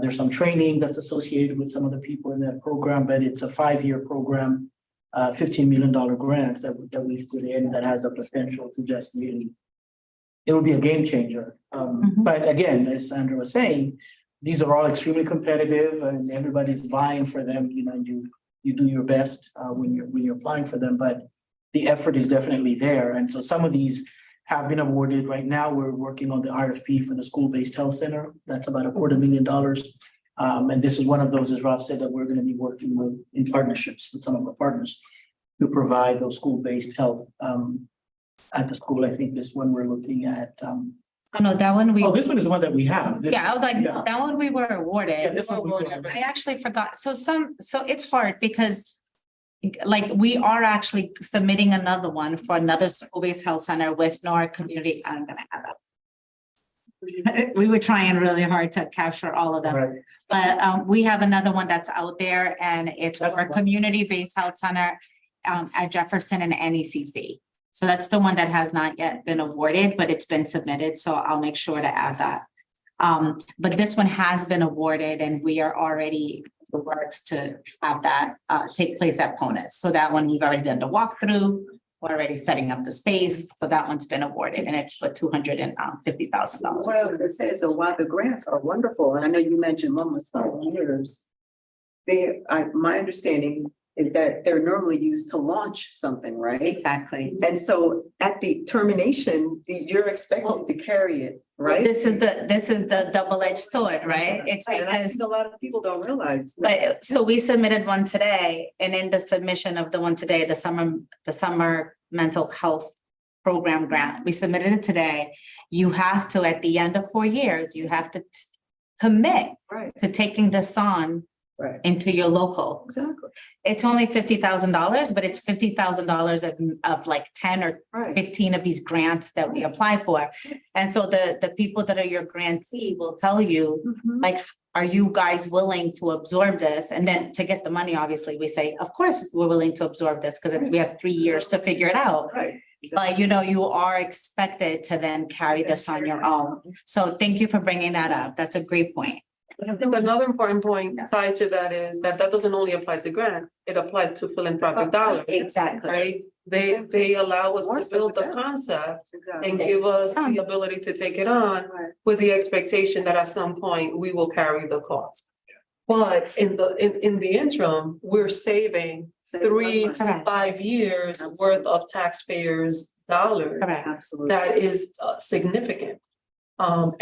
There's some training that's associated with some of the people in that program, but it's a 5-year program, $15 million grant that we've put in that has the potential to just really, it will be a game changer. But again, as Sandra was saying, these are all extremely competitive and everybody's vying for them. You know, you do your best when you're applying for them, but the effort is definitely there. And so some of these have been awarded. Right now, we're working on the RFP for the school-based health center. That's about $250,000. And this is one of those, as Ralph said, that we're going to be working with in partnerships with some of the partners to provide those school-based health at the school. I think this one we're looking at. Oh, no, that one Oh, this one is the one that we have. yeah, I was like, Yeah. that one we were Yeah, awarded. this one we were awarded. I actually forgot. So it's hard because like we are actually submitting another one for another school-based health center with Nora Community. I'm gonna have that. We were trying really hard to capture all of them, Right. but we have another one that's out there and it's That's for a the one. community-based health center at Jefferson and NECC. So that's the one that has not yet been awarded, but it's been submitted. So I'll make sure to add that. But this one has been awarded and we are already the works to have that take place at PONUS. So that one, we've already done the walkthrough. We're already setting up the space. So that one's been awarded and it's for $250,000. Well, it says that while the grants are wonderful, and I know you mentioned one was 5 years. My understanding is that they're normally used to launch something, right? Exactly. And so at the termination, you're expected to carry it, right? This is the double-edged sword, right? It's And I because think a lot of people don't realize. that. but so we submitted one today and in the submission of the one today, the summer mental health program grant, we submitted it today. You have to, at the end of 4 years, you have to commit Right, to taking this on right, into your local. exactly, It's only $50,000, but it's $50,000 of like 10 or right. 15 of these grants that we apply for. And so the people that are your grantee will tell you, Mhm. like, are you guys willing to absorb this? And then to get the money, obviously, we say, of course, we're willing to absorb this because we have 3 years to figure it out. Right. But you know, you are expected to then carry this on your own. So thank you for bringing that up. That's a great point. I think another important point tied to that is that doesn't only apply to grant, it applied to philanthropic dollars, Exactly. right? They allow us More to so build the than- concept Exactly. and give us the ability to take it on Right. with the expectation that at some point we will carry the cost. But in the interim, we're saving Saves some 3 money. to Correct. 5 years worth of taxpayers' dollars. Correct. Absolutely. That is significant.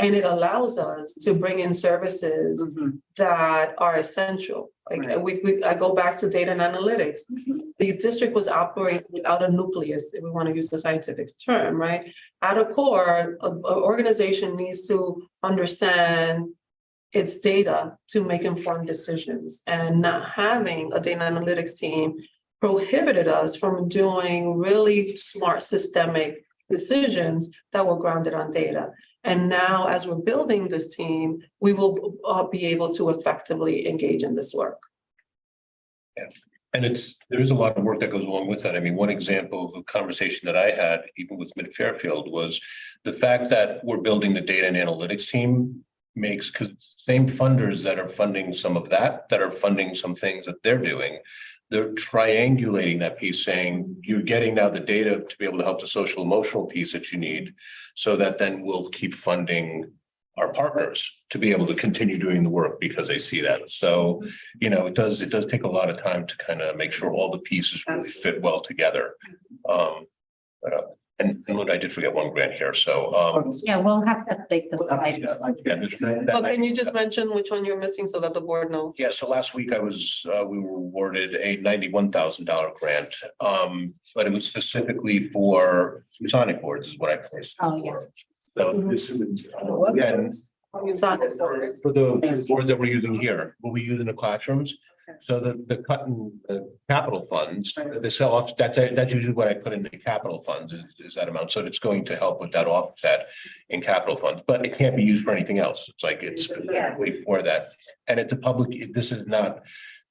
And it allows us to bring in services Mhm. that are essential. Like Right. I go back to data and analytics. Mhm. The district was operating without a nucleus, if we want to use the scientific term, right? At a core, an organization needs to understand its data to make informed decisions, and not having a data analytics team prohibited us from doing really smart systemic decisions that were grounded on data. And now, as we're building this team, we will be able to effectively engage in this work. And there is a lot of work that goes along with that. I mean, one example of a conversation that I had, even with Mid Fairfield, was the fact that we're building the data and analytics team makes, because same funders that are funding some of that are funding some things that they're doing. They're triangulating that piece, saying you're getting now the data to be able to help the social emotional piece that you need, so that then we'll keep funding our partners to be able to continue doing the work because they see that. So, you know, it does take a lot of time to kind of make sure all the pieces really fit well together. And Linda, I did forget one grant here, so, Yeah, we'll have to update the slide. Well, can you just mention which one you're missing so that the board knows? Yeah, so last week we were awarded a $91,000 grant. But it was specifically for Masonic boards is what I placed. Oh, yeah. So this is, again, for the board that we're using here, what we use in the classrooms. So the cut in the capital funds, the sell off, that's usually what I put in the capital funds is that amount. So it's going to help with that offset in capital funds, but it can't be used for anything else. It's like it's specifically for that. And it's a public, this is not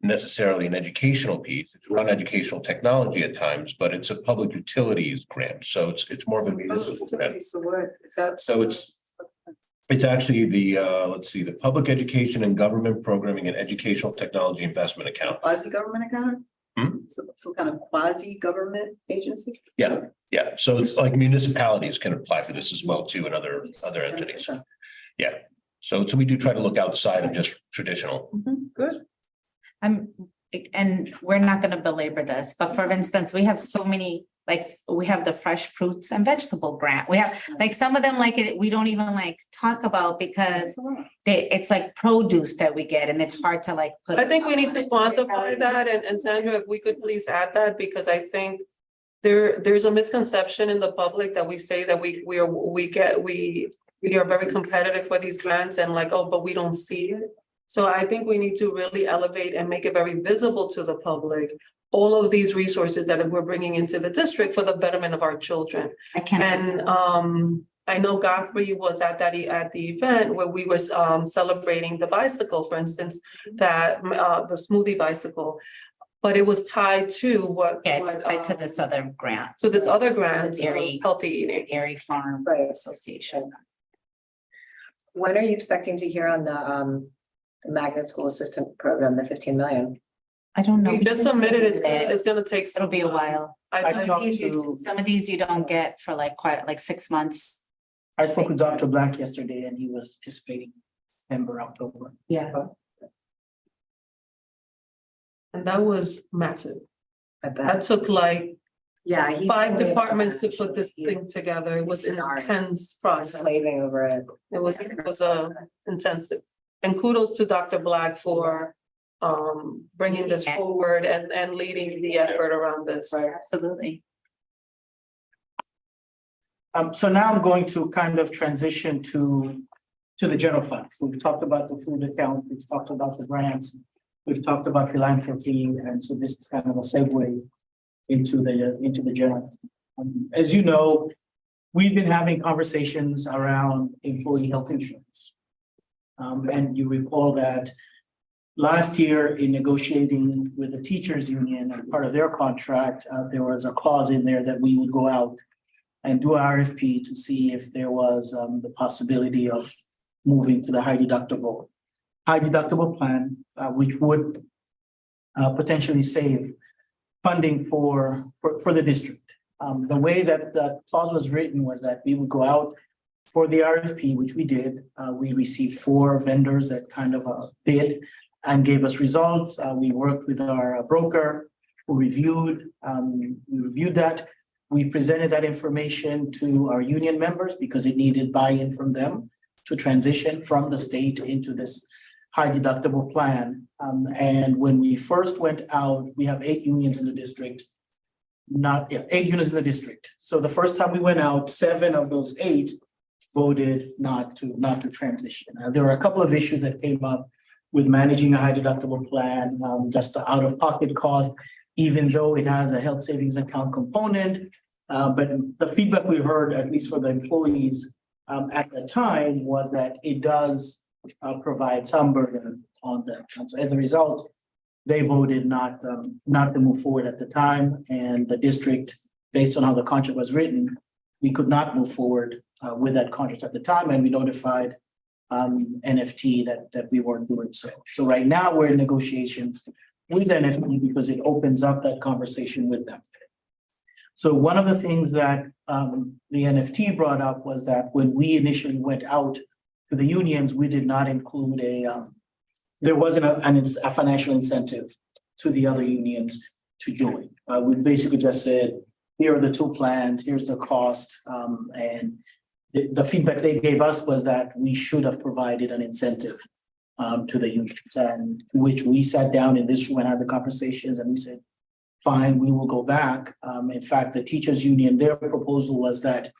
necessarily an educational piece. It's around educational technology at times, but it's a public utilities grant. So it's more of a municipal grant. So what is that? So it's actually the, let's see, the Public Education and Government Programming and Educational Technology Investment Account. Quasi-government account? Hmm? Some kind of quasi-government agency? Yeah, so it's like municipalities can apply for this as well too, and other entities. Yeah, so we do try to look outside of just traditional. Good. And we're not gonna belabor this, but for instance, we have so many, like, we have the fresh fruits and vegetable grant. We have, like, some of them, like, we don't even like talk about because it's like produce that we get and it's hard to like put. I think we need to quantify that, and Sandra, if we could please add that, because I think there's a misconception in the public that we say that we are very competitive for these grants and like, oh, but we don't see it. So I think we need to really elevate and make it very visible to the public, all of these resources that we're bringing into the district for the betterment of our children. I can't. And I know Godfrey was at the event where we were celebrating the bicycle, for instance, that the smoothie bicycle. But it was tied to what? Yeah, it's tied to this other grant, So this other grant, Dairy. healthy eating. Dairy Farm Right. Association. When are you expecting to hear on the magnet school assistant program, the 15 million? I don't know. We just submitted, it's gonna take. some It'll be a time. while. I I talked These you- to- Some of these you don't get for like quite like 6 months. I spoke with Dr. Black yesterday and he was anticipating September, October. Yeah. And that was massive. I That bet. took like Yeah. he 5 told me departments to that. put this thing together. It was an Sorry. intense process. Slaving over it. It was intensive. And kudos to Dr. Black for bringing this forward and leading the effort around this. Absolutely. So now I'm going to kind of transition to the general fund. So we've talked about the food account, we've talked about the grants, we've talked about philanthropy, and so this is kind of a segue into the general. As you know, we've been having conversations around employee health insurance. And you recall that last year in negotiating with the teachers union and part of their contract, there was a clause in there that we would go out and do an RFP to see if there was the possibility of moving to the high deductible plan, which would potentially save funding for the district. The way that the clause was written was that we would go out for the RFP, which we did. We received 4 vendors that kind of bid and gave us results. We worked with our broker who reviewed that. We presented that information to our union members because it needed buy-in from them to transition from the state into this high deductible plan. And when we first went out, we have 8 unions in the district. 8 units in the district. So the first time we went out, 7 of those 8 voted not to transition. There were a couple of issues that came up with managing a high deductible plan, just the out-of-pocket cost, even though it has a health savings account component. But the feedback we heard, at least for the employees at the time, was that it does provide some burden on them. And so as a result, they voted not to move forward at the time, and the district, based on how the contract was written, we could not move forward with that contract at the time, and we notified NFT that we weren't doing so. So right now, we're in negotiations with NFT because it opens up that conversation with them. So one of the things that the NFT brought up was that when we initially went out to the unions, we did not include there wasn't a financial incentive to the other unions to join. We basically just said, here are the two plans, here's the cost. And the feedback they gave us was that we should have provided an incentive to the unions, and which we sat down in this room and had the conversations, and we said, fine, we will go back. In fact, the teachers union, their proposal was that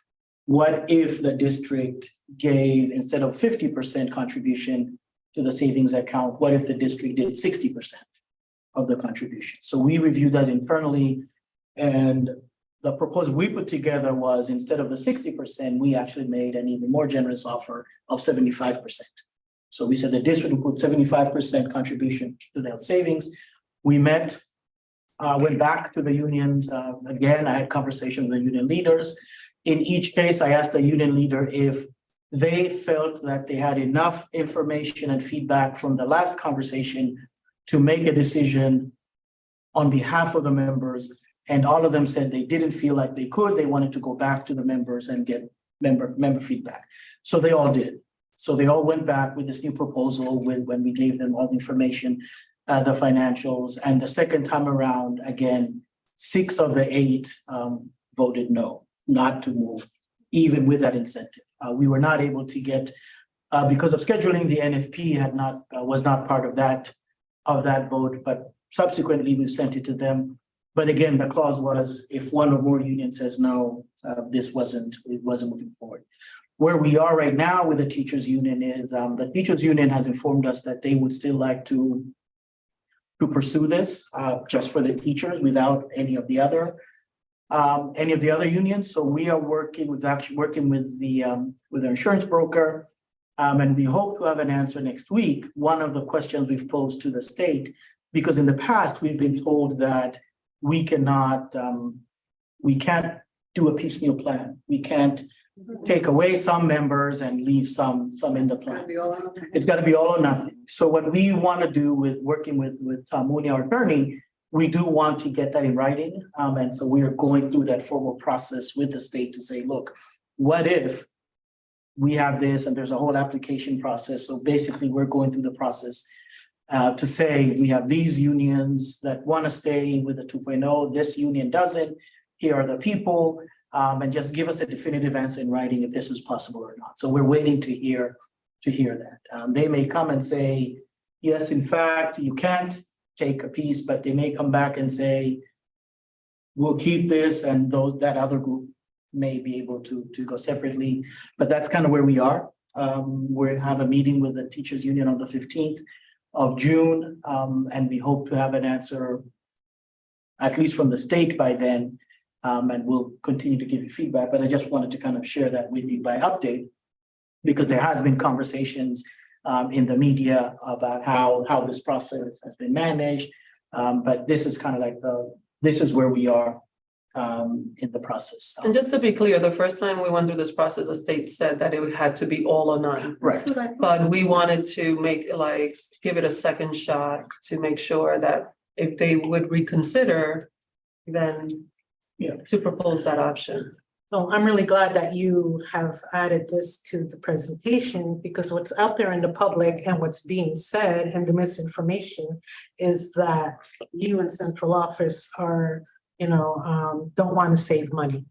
what if the district gave, instead of 50% contribution to the savings account, what if the district did 60% of the contribution? So we reviewed that internally, and the proposal we put together was, instead of the 60%, we actually made an even more generous offer of 75%. So we said the district would put 75% contribution to their savings. We met, went back to the unions. Again, I had conversations with the union leaders. In each case, I asked the union leader if they felt that they had enough information and feedback from the last conversation to make a decision on behalf of the members. And all of them said they didn't feel like they could. They wanted to go back to the members and get member feedback. So they all did. So they all went back with this new proposal when we gave them all the information, the financials. And the second time around, again, 6 of the 8 voted no, not to move, even with that incentive. We were not able to get, because of scheduling, the NFP was not part of that vote, but subsequently we sent it to them. But again, the clause was, if one or more unions says no, it wasn't moving forward. Where we are right now with the teachers union is, the teachers union has informed us that they would still like to pursue this just for the teachers without any of the other unions. So we are working with the insurance broker, and we hope to have an answer next week. One of the questions we've posed to the state, because in the past we've been told that we can't do a piecemeal plan. We can't take away some members and leave some in the plan. It's got to be all or nothing. So what we want to do with working with Mooney, our attorney, we do want to get that in writing. And so we are going through that formal process with the state to say, look, what if we have this, and there's a whole application process. So basically we're going through the process to say we have these unions that want to stay with the 2.0, this union doesn't, here are the people. And just give us a definitive answer in writing if this is possible or not. So we're waiting to hear that. They may come and say, yes, in fact, you can't take a piece, but they may come back and say, we'll keep this, and that other group may be able to go separately. But that's kind of where we are. We have a meeting with the teachers union on the 15th of June, and we hope to have an answer, at least from the state by then. And we'll continue to give you feedback, but I just wanted to kind of share that with you by update, because there has been conversations in the media about how this process has been managed. But this is kind of like this is where we are in the process. And just to be clear, the first time we went through this process, the state said that it had to be all or none. Right. But we wanted to give it a second shot to make sure that if they would reconsider, then to propose that option. So I'm really glad that you have added this to the presentation, because what's out there in the public and what's being said and the misinformation is that you in central office are, don't want to save money.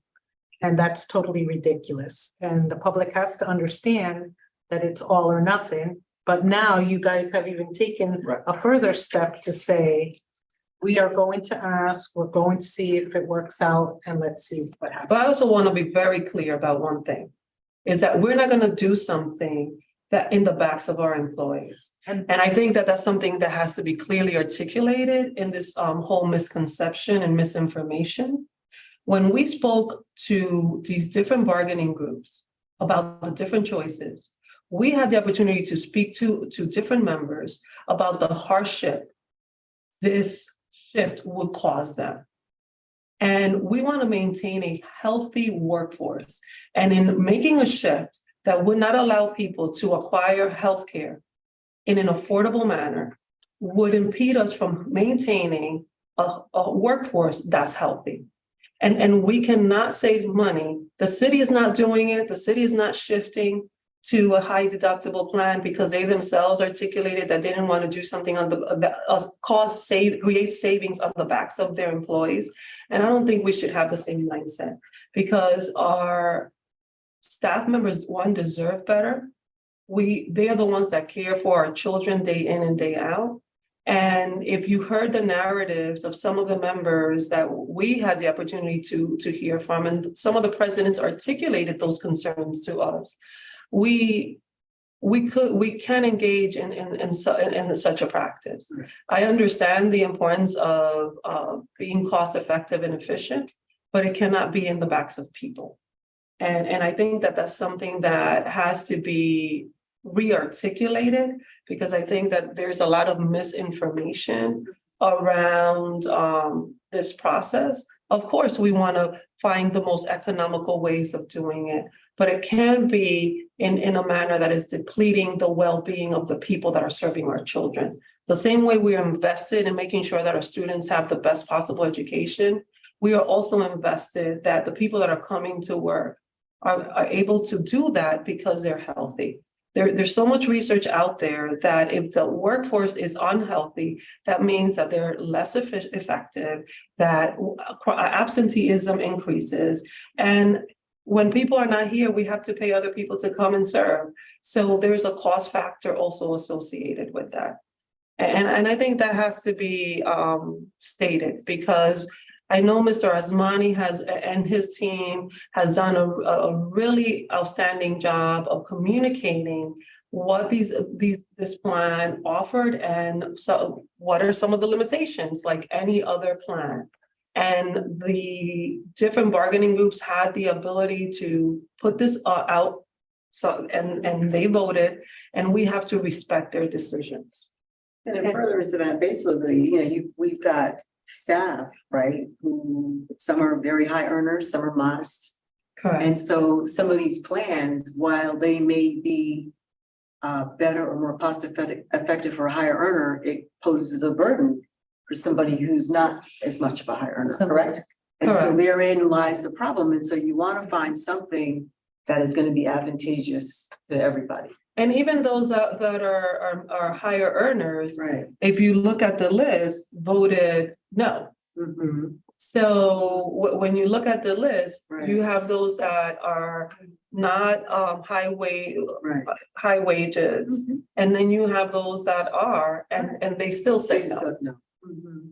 And that's totally ridiculous. And the public has to understand that it's all or nothing. But now you guys have even taken a further step to say, we are going to ask, we're going to see if it works out, and let's see what happens. But I also want to be very clear about one thing, is that we're not going to do something that in the backs of our employees. And I think that that's something that has to be clearly articulated in this whole misconception and misinformation. When we spoke to these different bargaining groups about the different choices, we had the opportunity to speak to different members about the hardship this shift would cause them. And we want to maintain a healthy workforce. And in making a shift that would not allow people to acquire healthcare in an affordable manner would impede us from maintaining a workforce that's healthy. And we cannot save money. The city is not doing it. The city is not shifting to a high deductible plan because they themselves articulated that they didn't want to do something on create savings on the backs of their employees. And I don't think we should have the same mindset because our staff members, one, deserve better. They are the ones that care for our children day in and day out. And if you heard the narratives of some of the members that we had the opportunity to hear from, and some of the presidents articulated those concerns to us, we can engage in such a practice. I understand the importance of being cost effective and efficient, but it cannot be in the backs of people. And I think that that's something that has to be re-articulated because I think that there's a lot of misinformation around this process. Of course, we want to find the most economical ways of doing it, but it can be in a manner that is depleting the well-being of the people that are serving our children. The same way we are invested in making sure that our students have the best possible education, we are also invested that the people that are coming to work are able to do that because they're healthy. There's so much research out there that if the workforce is unhealthy, that means that they're less effective, that absenteeism increases. And when people are not here, we have to pay other people to come and serve. So there's a cost factor also associated with that. And I think that has to be stated because I know Mr. Asmani and his team has done a really outstanding job of communicating what this plan offered and so what are some of the limitations like any other plan. And the different bargaining groups had the ability to put this out. So and they voted, and we have to respect their decisions. And in furtherance of that, basically, we've got staff, right? Who some are very high earners, some are modest. Correct. And so some of these plans, while they may be better or more cost effective for a higher earner, it poses a burden for somebody who's not as much of a high earner, correct? And so Correct. therein lies the problem. And so you want to find something that is going to be advantageous to everybody. And even those that are higher earners, Right. if you look at the list, voted no. Mm-hmm. So when you look at the list, Right. you have those that are not high wages, Mhm. and then you have those that are, and they still say no. No. Mhm.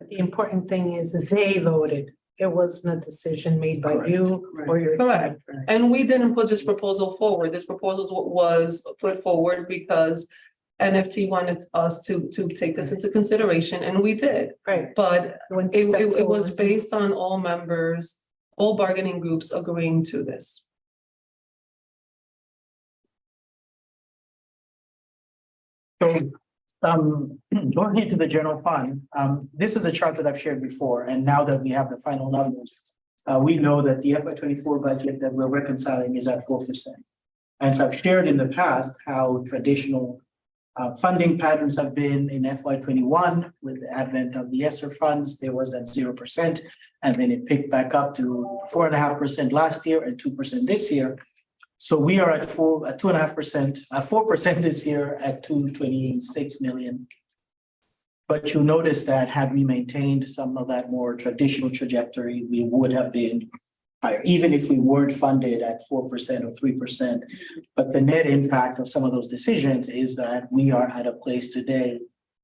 The important thing is they voted. It wasn't a decision made by Correct. you or your. Correct. team. And we didn't put this proposal forward. This proposal was put forward because NFT wanted us to take this into consideration, and we did. Right. But One it step was forward. based on all members, all bargaining groups agreeing to this. So, going into the general fund, this is a chart that I've shared before, and now that we have the final numbers, we know that the FY 24 budget that we're reconciling is at 4%. And so I've shared in the past how traditional funding patterns have been in FY 21 with the advent of the ESSER funds. There was that 0%, and then it picked back up to 4.5% last year and 2% this year. So we are at 2.5%, 4% this year at 226 million. But you notice that had we maintained some of that more traditional trajectory, we would have been higher, even if we weren't funded at 4% or 3%. But the net impact of some of those decisions is that we are at a place today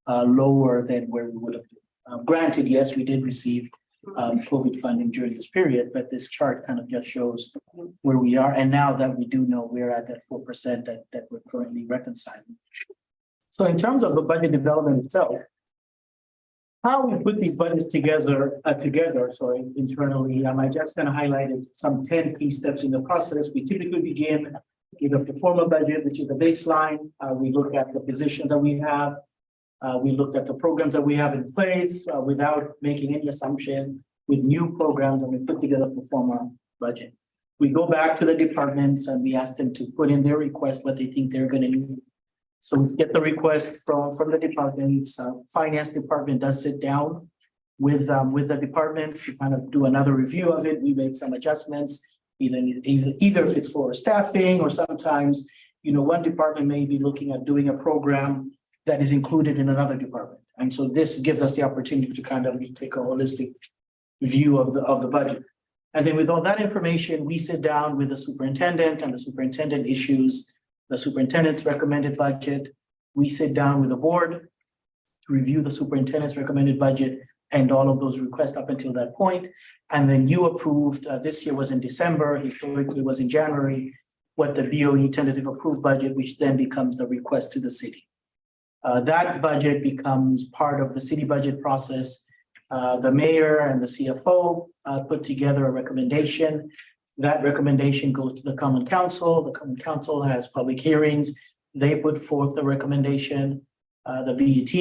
lower than where we would have been. Granted, yes, we did receive COVID funding during this period, but this chart kind of just shows where we are. And now that we do know we're at that 4% that we're currently reconciling. So in terms of the budget development itself, how we put these budgets together, internally, I just kind of highlighted some 10 key steps in the process. We typically begin with a pro forma budget, which is the baseline. We look at the positions that we have. We looked at the programs that we have in place without making any assumption with new programs, and we put together a pro forma budget. We go back to the departments and we ask them to put in their request, what they think they're going to need. So we get the request from the departments. Finance department does sit down with the departments to kind of do another review of it. We make some adjustments. Either if it's for staffing or sometimes, one department may be looking at doing a program that is included in another department. And so this gives us the opportunity to kind of take a holistic view of the budget. And then with all that information, we sit down with the superintendent and the superintendent issues the superintendent's recommended budget. We sit down with the board to review the superintendent's recommended budget and all of those requests up until that point. And then you approved, this year was in December, historically was in January, what the BOE tentative approved budget, which then becomes the request to the city. That budget becomes part of the city budget process. The mayor and the CFO put together a recommendation. That recommendation goes to the Common Council. The Common Council has public hearings. They put forth the recommendation. The BET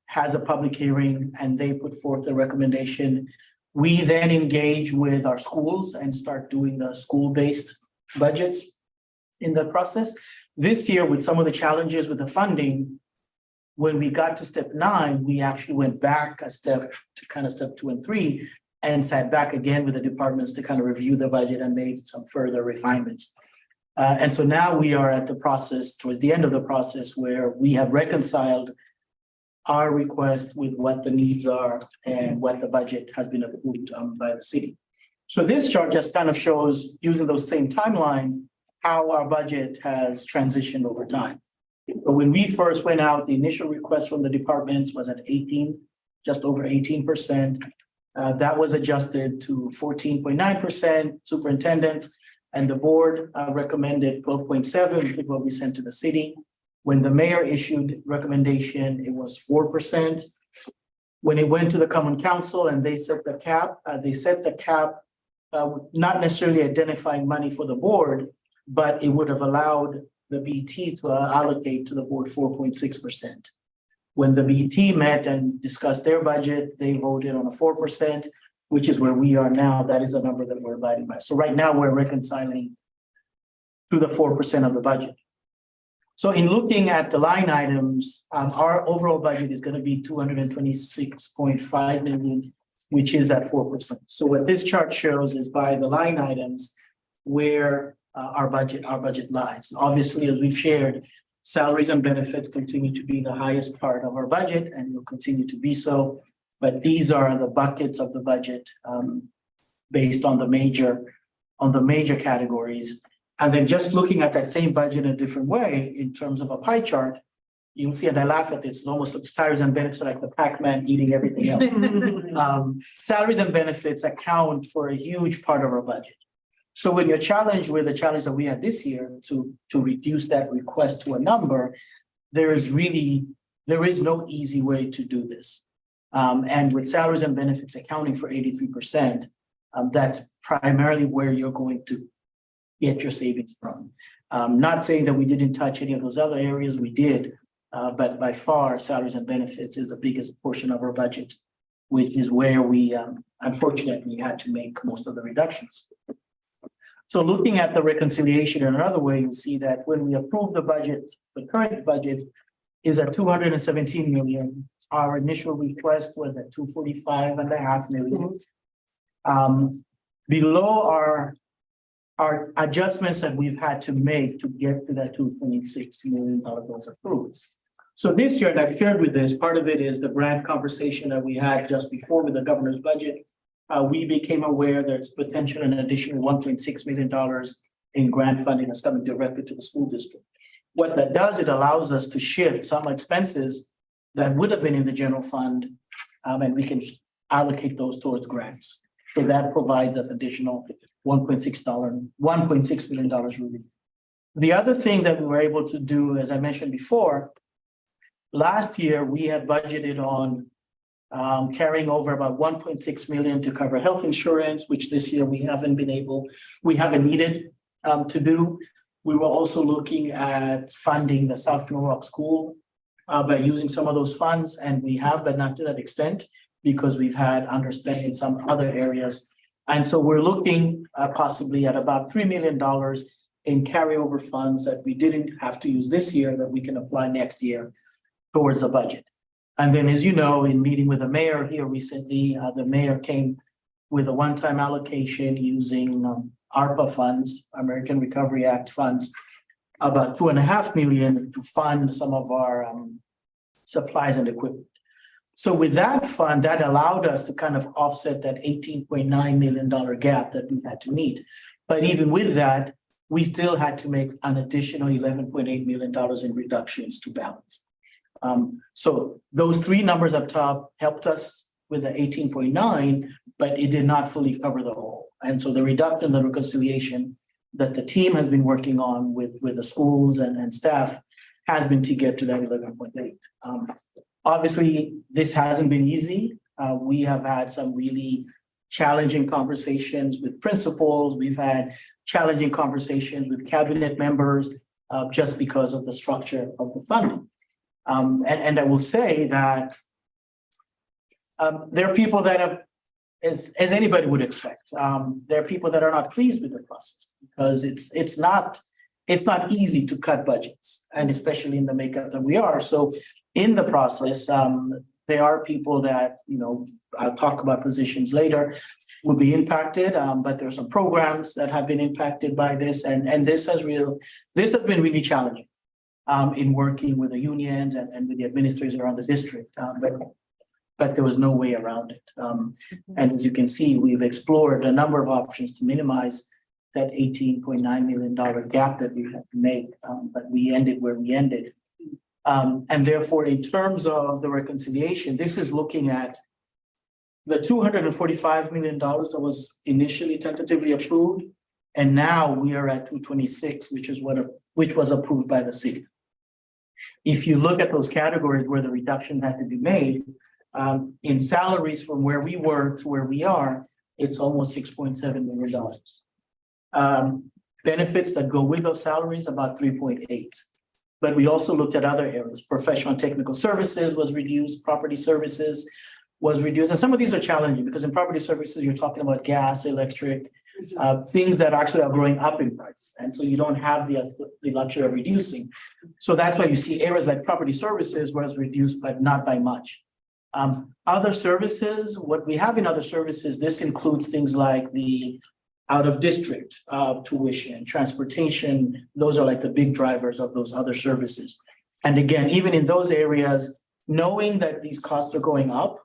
has a public hearing and they put forth the recommendation. We then engage with our schools and start doing the school-based budgets in the process. This year, with some of the challenges with the funding, when we got to step 9, we actually went back a step to kind of step 2 and 3 and sat back again with the departments to kind of review the budget and made some further refinements. And so now we are at the process, towards the end of the process, where we have reconciled our request with what the needs are and what the budget has been approved by the city. So this chart just kind of shows, using those same timeline, how our budget has transitioned over time. But when we first went out, the initial request from the departments was at 18, just over 18%. That was adjusted to 14.9%. Superintendent and the board recommended 12.7%, which is what we sent to the city. When the mayor issued recommendation, it was 4%. When it went to the Common Council and they set the cap, not necessarily identifying money for the board, but it would have allowed the BET to allocate to the board 4.6%. When the BET met and discussed their budget, they voted on a 4%, which is where we are now. That is a number that we're abiding by. So right now we're reconciling to the 4% of the budget. So in looking at the line items, our overall budget is going to be 226.5 million, which is at 4%. So what this chart shows is by the line items where our budget lies. Obviously, as we've shared, salaries and benefits continue to be the highest part of our budget and will continue to be so. But these are the buckets of the budget based on the major categories. And then just looking at that same budget in a different way in terms of a pie chart, you'll see, and I laugh at this, it's almost like salaries and benefits are like the Pac-Man eating everything else. Salaries and benefits account for a huge part of our budget. So when you're challenged with the challenge that we had this year to reduce that request to a number, there is no easy way to do this. And with salaries and benefits accounting for 83%, that's primarily where you're going to get your savings from. Not saying that we didn't touch any of those other areas, we did, but by far salaries and benefits is the biggest portion of our budget, which is where we unfortunately had to make most of the reductions. So looking at the reconciliation in another way, you'll see that when we approve the budget, the current budget is at 217 million. Our initial request was at 245.5 million. Below our adjustments that we've had to make to get to that $2.6 million was approved. So this year, and I've shared with this, part of it is the grant conversation that we had just before with the governor's budget. We became aware there's potential an additional $1.6 million in grant funding that's coming directly to the school district. What that does, it allows us to shift some expenses that would have been in the general fund, and we can allocate those towards grants. So that provides us additional $1.6 million relief. The other thing that we were able to do, as I mentioned before, last year we had budgeted on carrying over about 1.6 million to cover health insurance, which this year we haven't needed to do. We were also looking at funding the South Norwalk School by using some of those funds, and we have, but not to that extent, because we've had underspend in some other areas. And so we're looking possibly at about $3 million in carryover funds that we didn't have to use this year that we can apply next year towards the budget. And then, as you know, in meeting with the mayor here recently, the mayor came with a one-time allocation using ARPA funds, American Recovery Act funds, about $2.5 million to fund some of our supplies and equipment. So with that fund, that allowed us to kind of offset that $18.9 million gap that we had to meet. But even with that, we still had to make an additional $11.8 million in reductions to balance. So those three numbers up top helped us with the 18.9, but it did not fully cover the whole. And so the reduction, the reconciliation that the team has been working on with the schools and staff has been to get to that 11.8. Obviously, this hasn't been easy. We have had some really challenging conversations with principals. We've had challenging conversations with cabinet members just because of the structure of the funding. And I will say that there are people that have, as anybody would expect, there are people that are not pleased with the process because it's not easy to cut budgets, and especially in the makeup that we are. So in the process, there are people that, I'll talk about positions later, will be impacted, but there are some programs that have been impacted by this, and this has been really challenging in working with the unions and with the administrators around the district. But there was no way around it. And as you can see, we've explored a number of options to minimize that $18.9 million gap that we had to make, but we ended where we ended. And therefore, in terms of the reconciliation, this is looking at the $245 million that was initially tentatively approved, and now we are at 226, which was approved by the city. If you look at those categories where the reduction had to be made, in salaries from where we were to where we are, it's almost $6.7 million. Benefits that go with those salaries, about 3.8. But we also looked at other areas. Professional and technical services was reduced, property services was reduced. And some of these are challenging because in property services, you're talking about gas, electric, things that actually are growing up in price. And so you don't have the luxury of reducing. So that's why you see areas like property services was reduced, but not by much. Other services, what we have in other services, this includes things like the out of district tuition, transportation. Those are like the big drivers of those other services. And again, even in those areas, knowing that these costs are going up,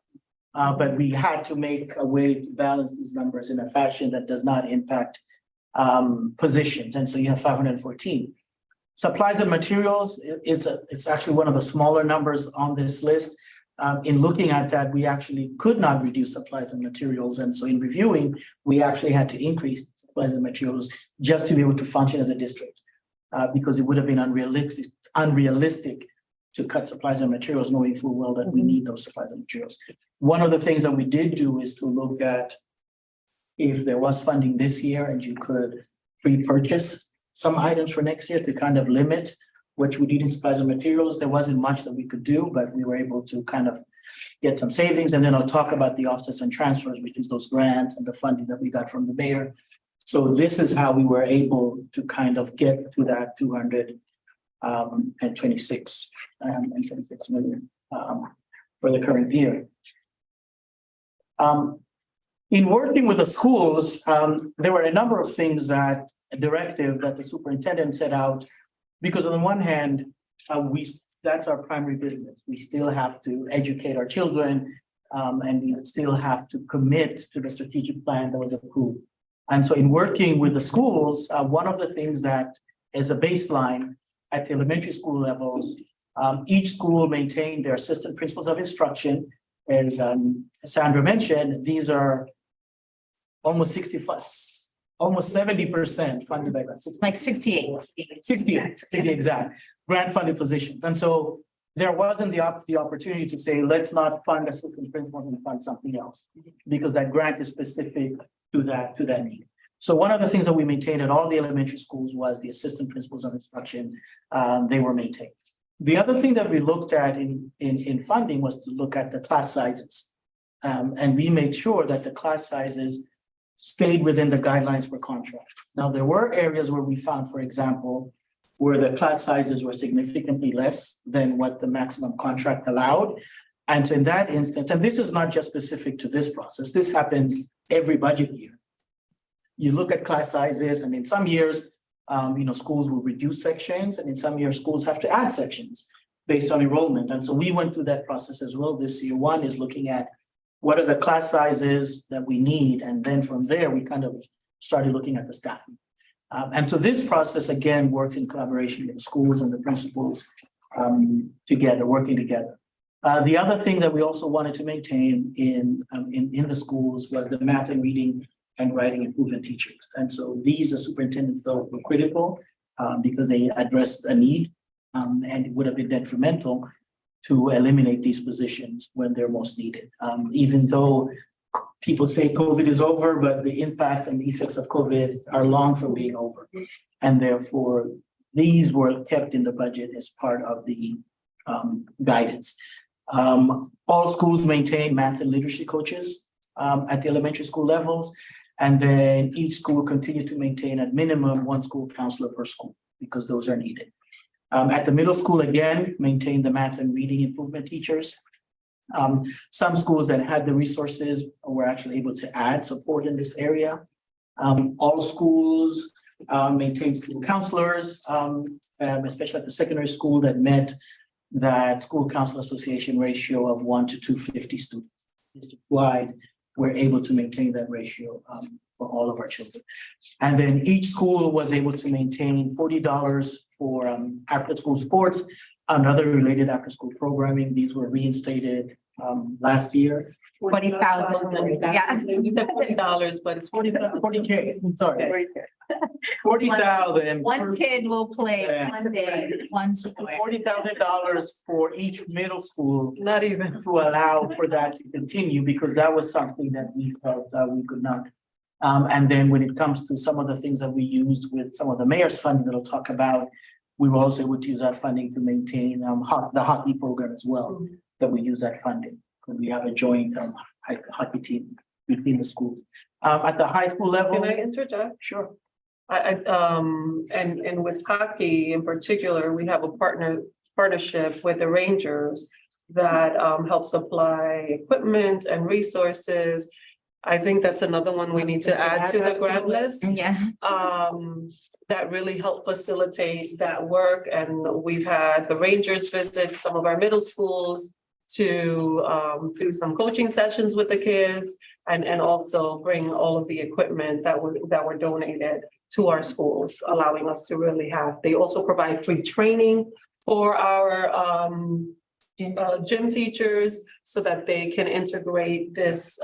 but we had to make a way to balance these numbers in a fashion that does not impact positions. And so you have 514. Supplies and materials, it's actually one of the smaller numbers on this list. In looking at that, we actually could not reduce supplies and materials. And so in reviewing, we actually had to increase supplies and materials just to be able to function as a district, because it would have been unrealistic to cut supplies and materials, knowing full well that we need those supplies and materials. One of the things that we did do is to look at if there was funding this year and you could pre-purchase some items for next year to kind of limit what we need in supplies and materials. There wasn't much that we could do, but we were able to kind of get some savings. And then I'll talk about the offsets and transfers, which is those grants and the funding that we got from the mayor. So this is how we were able to kind of get to that 226 million for the current year. In working with the schools, there were a number of things that a directive that the superintendent set out. Because on the one hand, that's our primary business. We still have to educate our children, and we still have to commit to the strategic plan that was approved. And so in working with the schools, one of the things that is a baseline at the elementary school levels, each school maintained their assistant principals of instruction. As Sandra mentioned, these are almost 70% funded by grants. Like 68. 68 to be exact, grant funded positions. And so there wasn't the opportunity to say, let's not fund assistant principals and fund something else, because that grant is specific to that need. So one of the things that we maintained at all the elementary schools was the assistant principals of instruction. They were maintained. The other thing that we looked at in funding was to look at the class sizes. And we made sure that the class sizes stayed within the guidelines for contract. Now, there were areas where we found, for example, where the class sizes were significantly less than what the maximum contract allowed. And so in that instance, and this is not just specific to this process, this happens every budget year. You look at class sizes, and in some years, schools will reduce sections, and in some years, schools have to add sections based on enrollment. And so we went through that process as well this year. One is looking at what are the class sizes that we need, and then from there, we kind of started looking at the staffing. And so this process, again, works in collaboration with the schools and the principals together, working together. The other thing that we also wanted to maintain in the schools was the math and reading and writing improvement teachers. And so these, the superintendent felt were critical because they addressed a need and it would have been detrimental to eliminate these positions when they're most needed. Even though people say COVID is over, but the impacts and the effects of COVID are long from being over. And therefore, these were kept in the budget as part of the guidance. All schools maintain math and literacy coaches at the elementary school levels. And then each school will continue to maintain at minimum one school counselor per school because those are needed. At the middle school, again, maintain the math and reading improvement teachers. Some schools that had the resources were actually able to add support in this area. All schools maintain school counselors, especially at the secondary school that met that school counselor association ratio of 1 to 250 students. District-wide, we're able to maintain that ratio for all of our children. And then each school was able to maintain $40 for after-school sports and other related after-school programming. These were reinstated last year. 40,000, yeah. You said $40, but it's 40K, I'm sorry. 40,000. One kid will play Yeah. one day, one sport. $40,000 for each middle school not even. to allow for that to continue, because that was something that we felt that we could not. And then when it comes to some of the things that we used with some of the mayor's funding that I'll talk about, we were also able to use that funding to maintain the hockey program as well, that we use that funding. Because we have a joint hockey team between the schools. At the high school level. Can I interject? Sure. And with hockey in particular, we have a partnership with the Rangers that helps supply equipment and resources. I think that's another one we need to add to the grant list. Yeah. That really help facilitate that work. And we've had the Rangers visit some of our middle schools to do some coaching sessions with the kids and also bring all of the equipment that were donated to our schools, allowing us to really they also provide free training for our gym teachers so that they can integrate this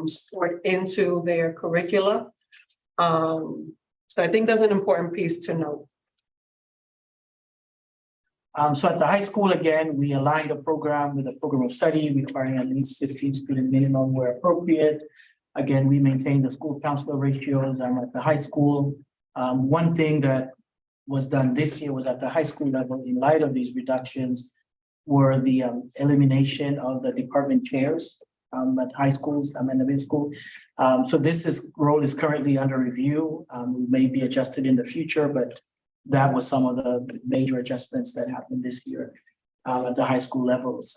sport into their curricula. So I think that's an important piece to note. So at the high school, again, we aligned the program with a program of study requiring at least 15 student minimum where appropriate. Again, we maintain the school counselor ratios at the high school. One thing that was done this year was at the high school level, in light of these reductions, were the elimination of the department chairs at high schools and the mid school. So this role is currently under review. May be adjusted in the future, but that was some of the major adjustments that happened this year at the high school levels.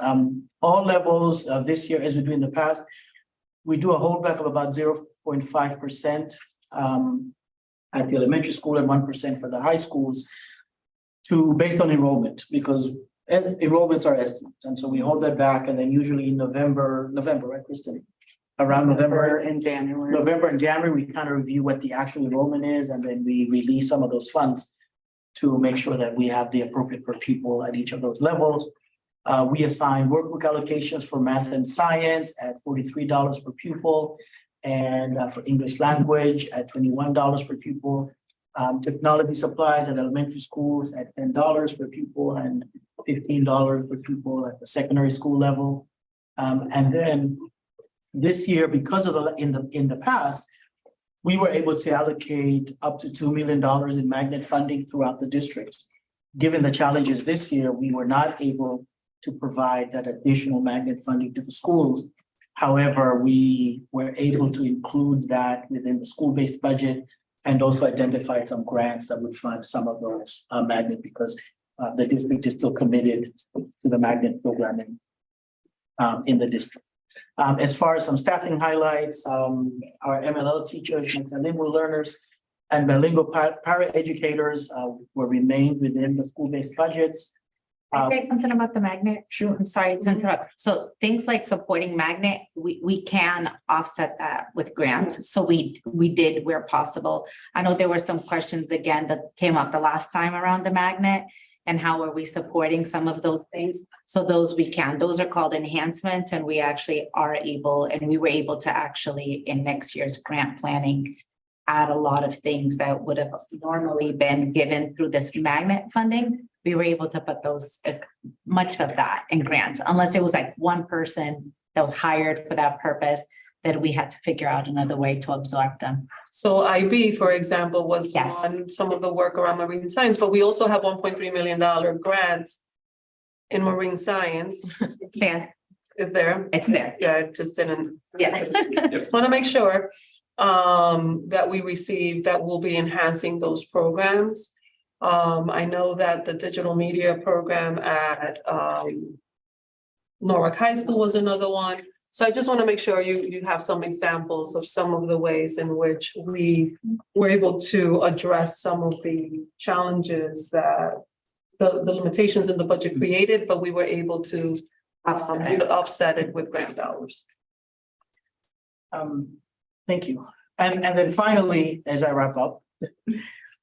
All levels of this year, as we do in the past, we do a holdback of about 0.5% at the elementary school and 1% for the high schools based on enrollment, because enrollments are estimates. And so we hold that back, and then usually in November, right, Kristen? Around November and January, we kind of review what the actual enrollment is, and then we release some of those funds to make sure that we have the appropriate per pupil at each of those levels. We assign workbook allocations for math and science at $43 per pupil, and for English language at $21 per pupil. Technology supplies at elementary schools at $10 per pupil and $15 per pupil at the secondary school level. And then this year, because of in the past, we were able to allocate up to $2 million in magnet funding throughout the district. Given the challenges this year, we were not able to provide that additional magnet funding to the schools. However, we were able to include that within the school-based budget and also identified some grants that would fund some of those magnet, because the district is still committed to the magnet programming in the district. As far as some staffing highlights, our MLL teachers, multilingual learners, and bilingual para-educators will remain within the school-based budgets. I'd say something about the magnet. Sure. I'm sorry to interrupt. So things like supporting magnet, we can offset that with grants. So we did where possible. I know there were some questions again that came up the last time around the magnet and how are we supporting some of those things? So those we can, those are called enhancements, and we actually are able, and we were able to actually in next year's grant planning add a lot of things that would have normally been given through this magnet funding. We were able to put those, much of that in grants, unless it was like one person that was hired for that purpose, that we had to figure out another way to absorb them. So IB, for example, was Yes. on some of the work around marine science, but we also have $1.3 million grants in marine science. It's there, Is there? it's there. Yeah, it just didn't. Yes. Just want to make sure that we receive, that we'll be enhancing those programs. I know that the digital media program at Norwalk High School was another one. So I just want to make sure you have some examples of some of the ways in which we were able to address some of the challenges that the limitations in the budget created, but we were able to offset it with grant dollars. Thank you. And then finally, as I wrap up,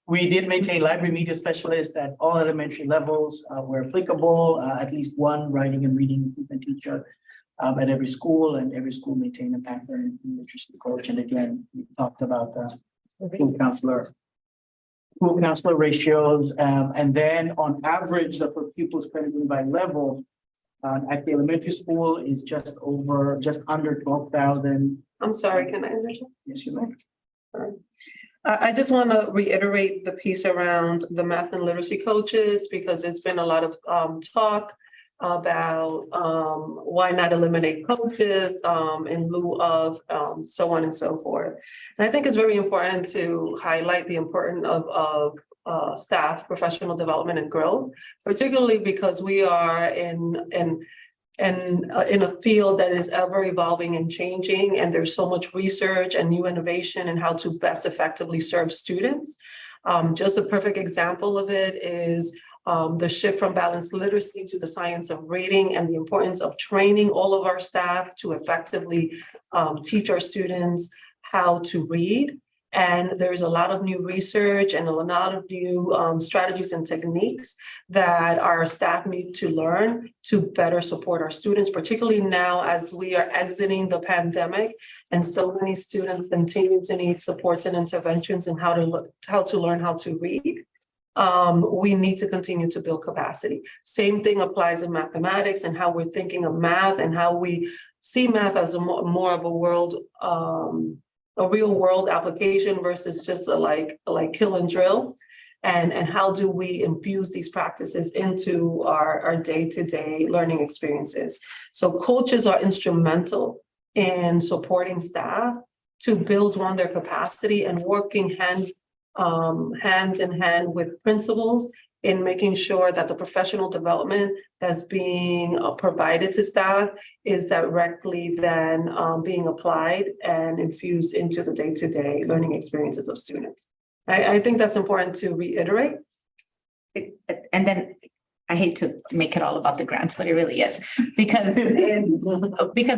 we did maintain library media specialists at all elementary levels where applicable, at least one writing and reading improvement teacher at every school, and every school maintained a pattern and literacy coach. And again, we talked about the school counselor ratios. And then on average, the for pupils credited by level at the elementary school is just under 12,000. I'm sorry, can I interject? Yes, you may. I just want to reiterate the piece around the math and literacy coaches, because there's been a lot of talk about why not eliminate coaches in lieu of so on and so forth. And I think it's very important to highlight the importance of staff professional development and growth, particularly because we are in a field that is ever evolving and changing, and there's so much research and new innovation in how to best effectively serve students. Just a perfect example of it is the shift from balanced literacy to the science of reading, and the importance of training all of our staff to effectively teach our students how to read. And there's a lot of new research and a lot of new strategies and techniques that our staff need to learn to better support our students, particularly now as we are exiting the pandemic and so many students continue to need supports and interventions in how to learn how to read. We need to continue to build capacity. Same thing applies in mathematics and how we're thinking of math and how we see math as more of a real world application versus just a like kill and drill. And how do we infuse these practices into our day-to-day learning experiences? So coaches are instrumental in supporting staff to build on their capacity and working hand in hand with principals in making sure that the professional development that's being provided to staff is directly then being applied and infused into the day-to-day learning experiences of students. I think that's important to reiterate. And then I hate to make it all about the grants, but it really is, because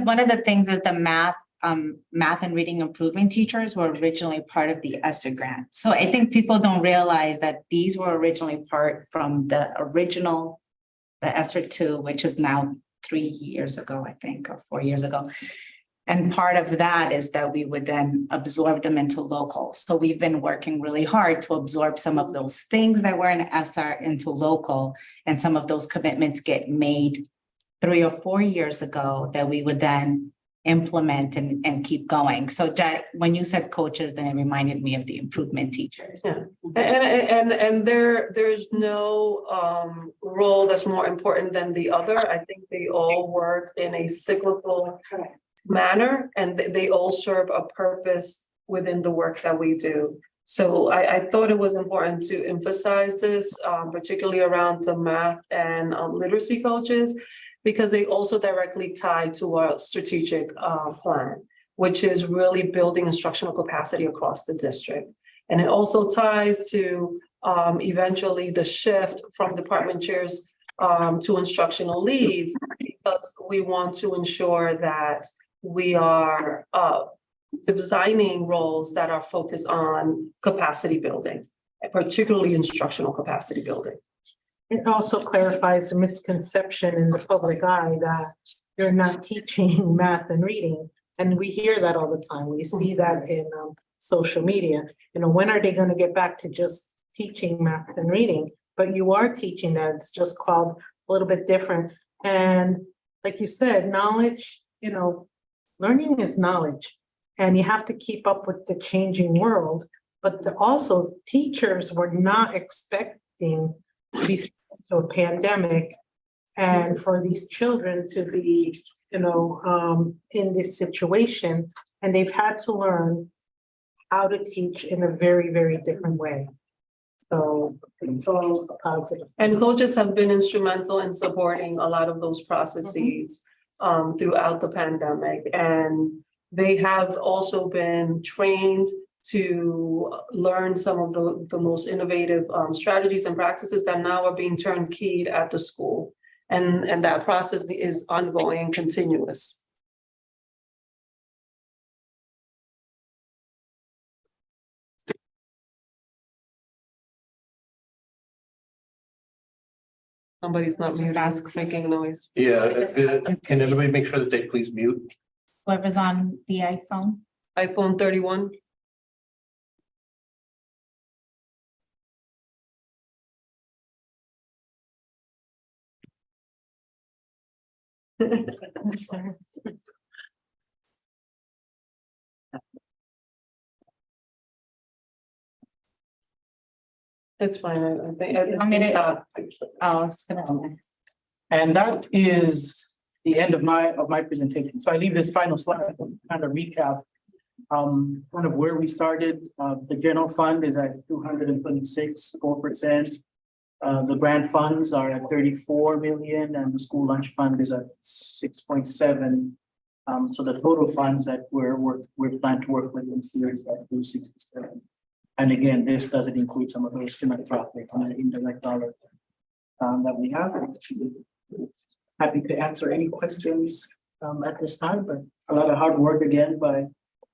one of the things is the math and reading improvement teachers were originally part of the ESSER grant. So I think people don't realize that these were originally part from the original, the ESSER 2, which is now 3 years ago, I think, or 4 years ago. And part of that is that we would then absorb them into local. So we've been working really hard to absorb some of those things that were in ESSER into local, and some of those commitments get made 3 or 4 years ago that we would then implement and keep going. So when you said coaches, then it reminded me of the improvement teachers. Yeah. And there's no role that's more important than the other. I think they all work in a cyclical manner, and they all serve a purpose within the work that we do. So I thought it was important to emphasize this, particularly around the math and literacy coaches. because they also directly tie to our strategic plan, which is really building instructional capacity across the district. And it also ties to eventually the shift from department chairs to instructional leads, because we want to ensure that we are designing roles that are focused on capacity building, particularly instructional capacity building. It also clarifies the misconception in the public eye that you're not teaching math and reading. And we hear that all the time. We see that in social media. You know, when are they going to get back to just teaching math and reading? But you are teaching that. It's just called a little bit different. And like you said, knowledge, you know, learning is knowledge. And you have to keep up with the changing world. But also teachers were not expecting to be through a pandemic and for these children to be, you know, in this situation. And they've had to learn how to teach in a very, very different way. So it's all positive. And coaches have been instrumental in supporting a lot of those processes throughout the pandemic. And they have also been trained to learn some of the most innovative strategies and practices that now are being turnkeyed at the school. And that process is ongoing and continuous. Somebody's not muted, making noise. Yeah, can everybody make sure that they please mute? Whoever's on the iPhone. iPhone 31. It's fine, I think. Want me to- I was gonna say. And that is the end of my presentation. So I leave this final slide, to kind of recap. Kind of where we started. The general fund is at 226, 4%. The grant funds are at 34 million and the school lunch fund is at 6.7. So the total funds that we're planning to work with this year is at 267. And again, this doesn't include some of those philanthropic and indirect dollars that we have. Happy to answer any questions at this time, but a lot of hard work again by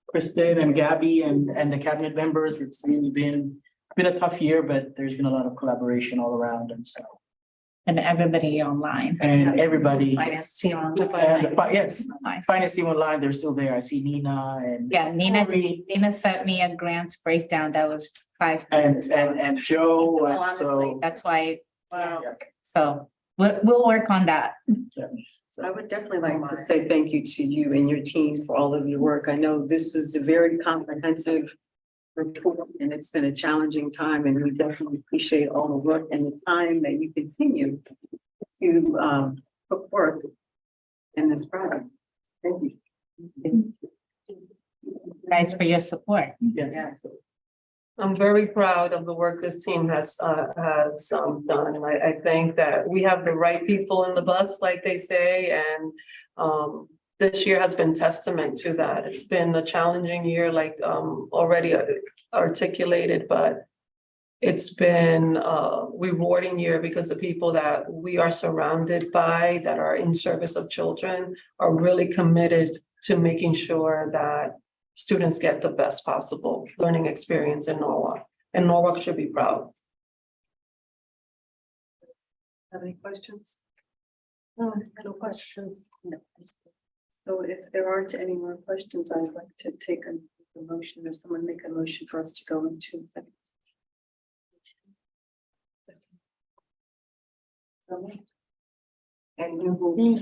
Kristen and Gabby and the cabinet members. It's really been a tough year, but there's been a lot of collaboration all around and so. And everybody online. And everybody. Finance team on. Yes, finance team online, they're still there. I see Nina and. Yeah, Nina Corey sent me a grant breakdown that was 5. And Joe, So and honestly, so. that's why, Yeah. so we'll work on that. So I would definitely like to say thank you to you and your team for all of your work. I know this was a very comprehensive report and it's been a challenging time and we definitely appreciate all the work and the time that you continue to put forth in this project. Thank you. Guys, for your support. Yes. I'm very proud of the work this team has done. I think that we have the right people in the bus, like they say, and this year has been testament to that. It's been a challenging year, like already articulated, but it's been a rewarding year because the people that we are surrounded by that are in service of children are really committed to making sure that students get the best possible learning experience in Norwalk, and Norwalk should be proud. Have any questions? No questions. No. So if there aren't any more questions, I'd like to take a motion or someone make a motion for us to go into executive session. And we will.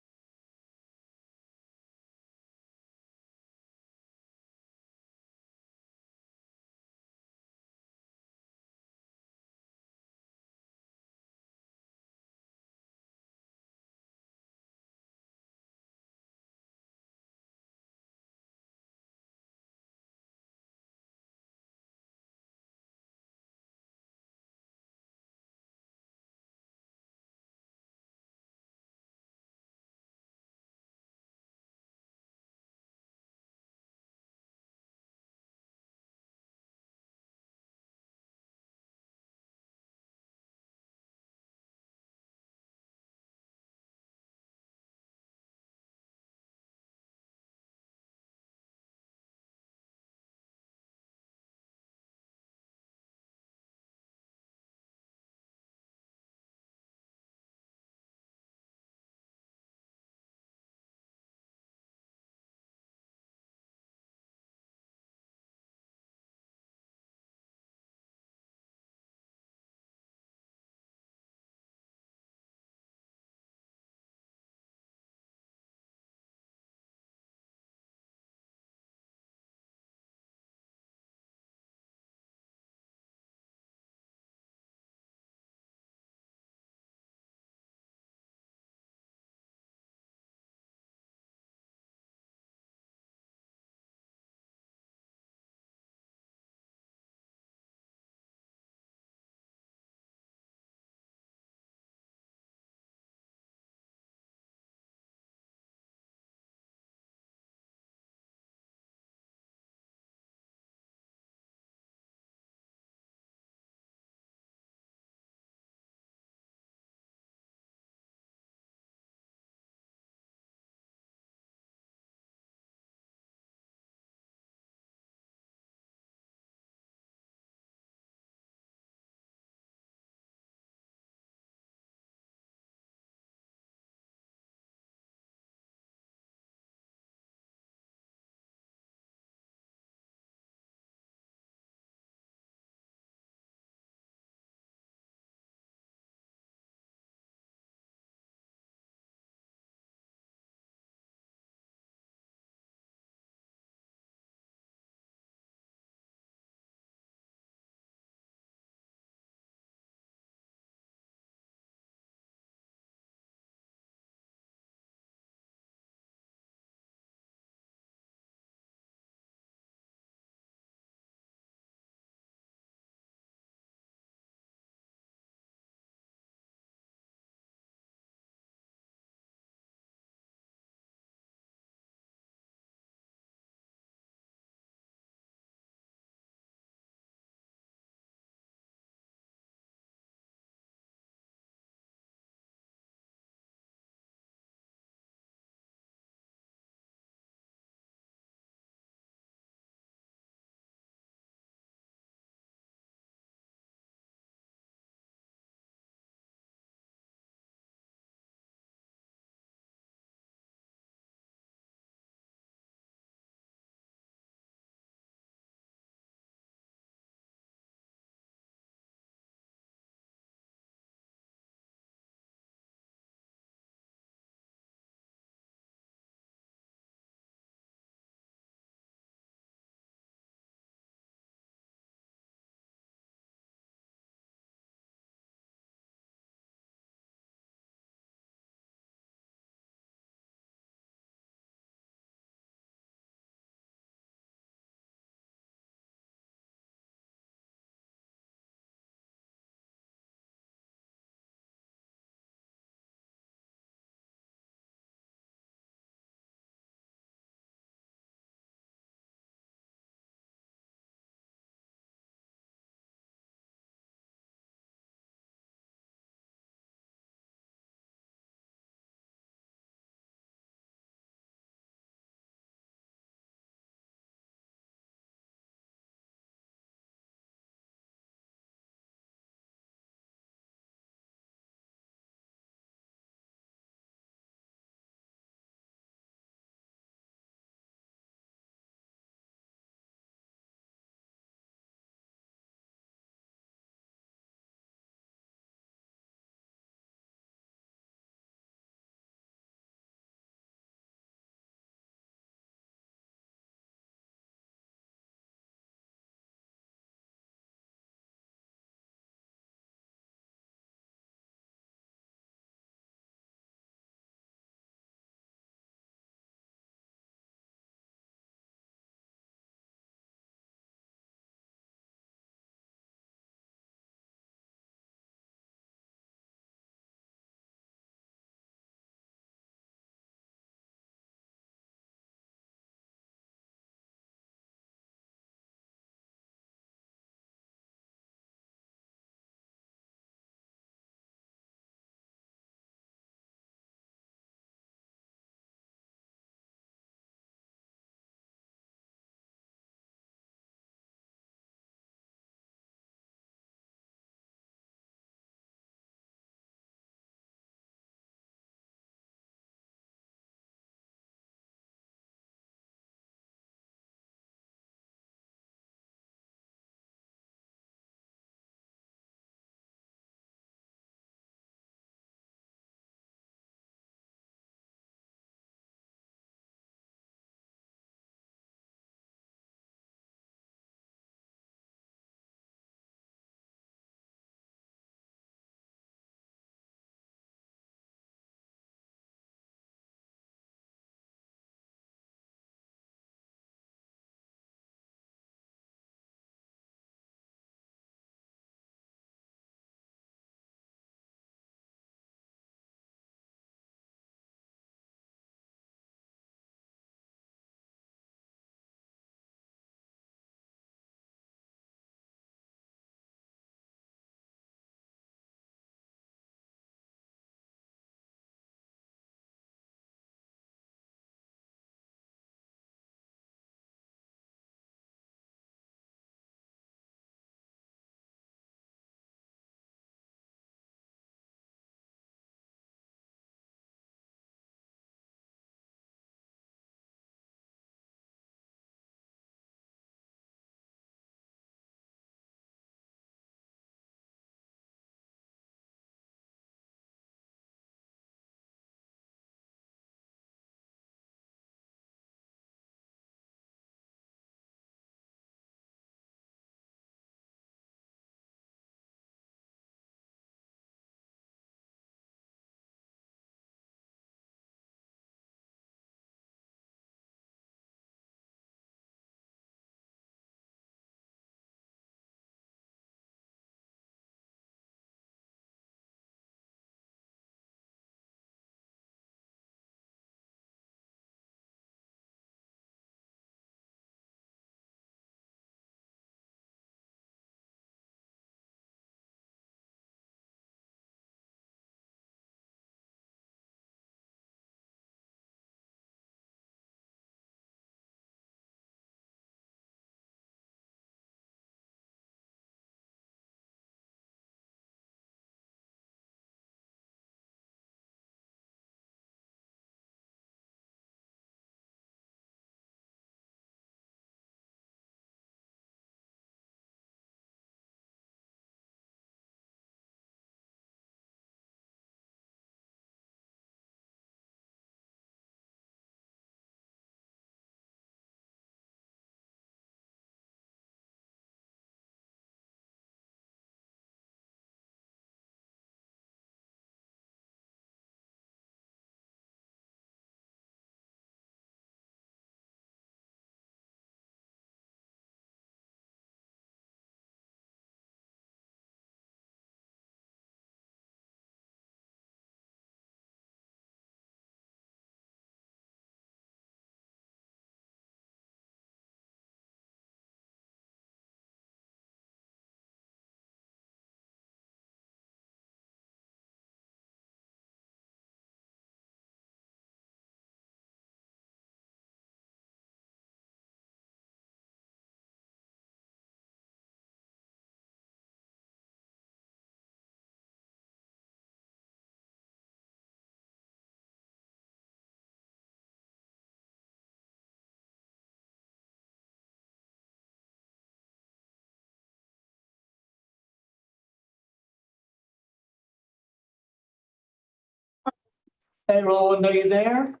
Hey, Roland, are you there?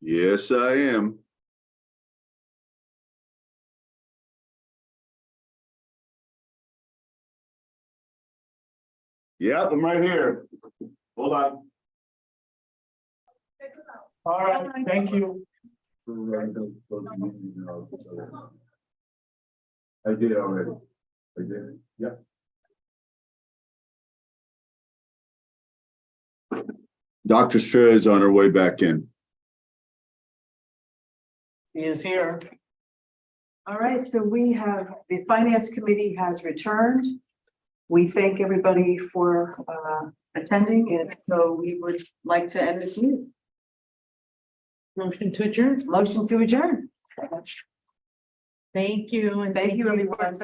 Yes, I am. Yeah, I'm right here. Hold on. All right, thank you. I did already. I did, yeah. Dr. Strayer is on her way back in. He is here. All right, so we have, the finance committee has returned. We thank everybody for attending, and so we would like to end this meeting. Motion to adjourn. Motion to adjourn. Thank you and Thank you, everyone.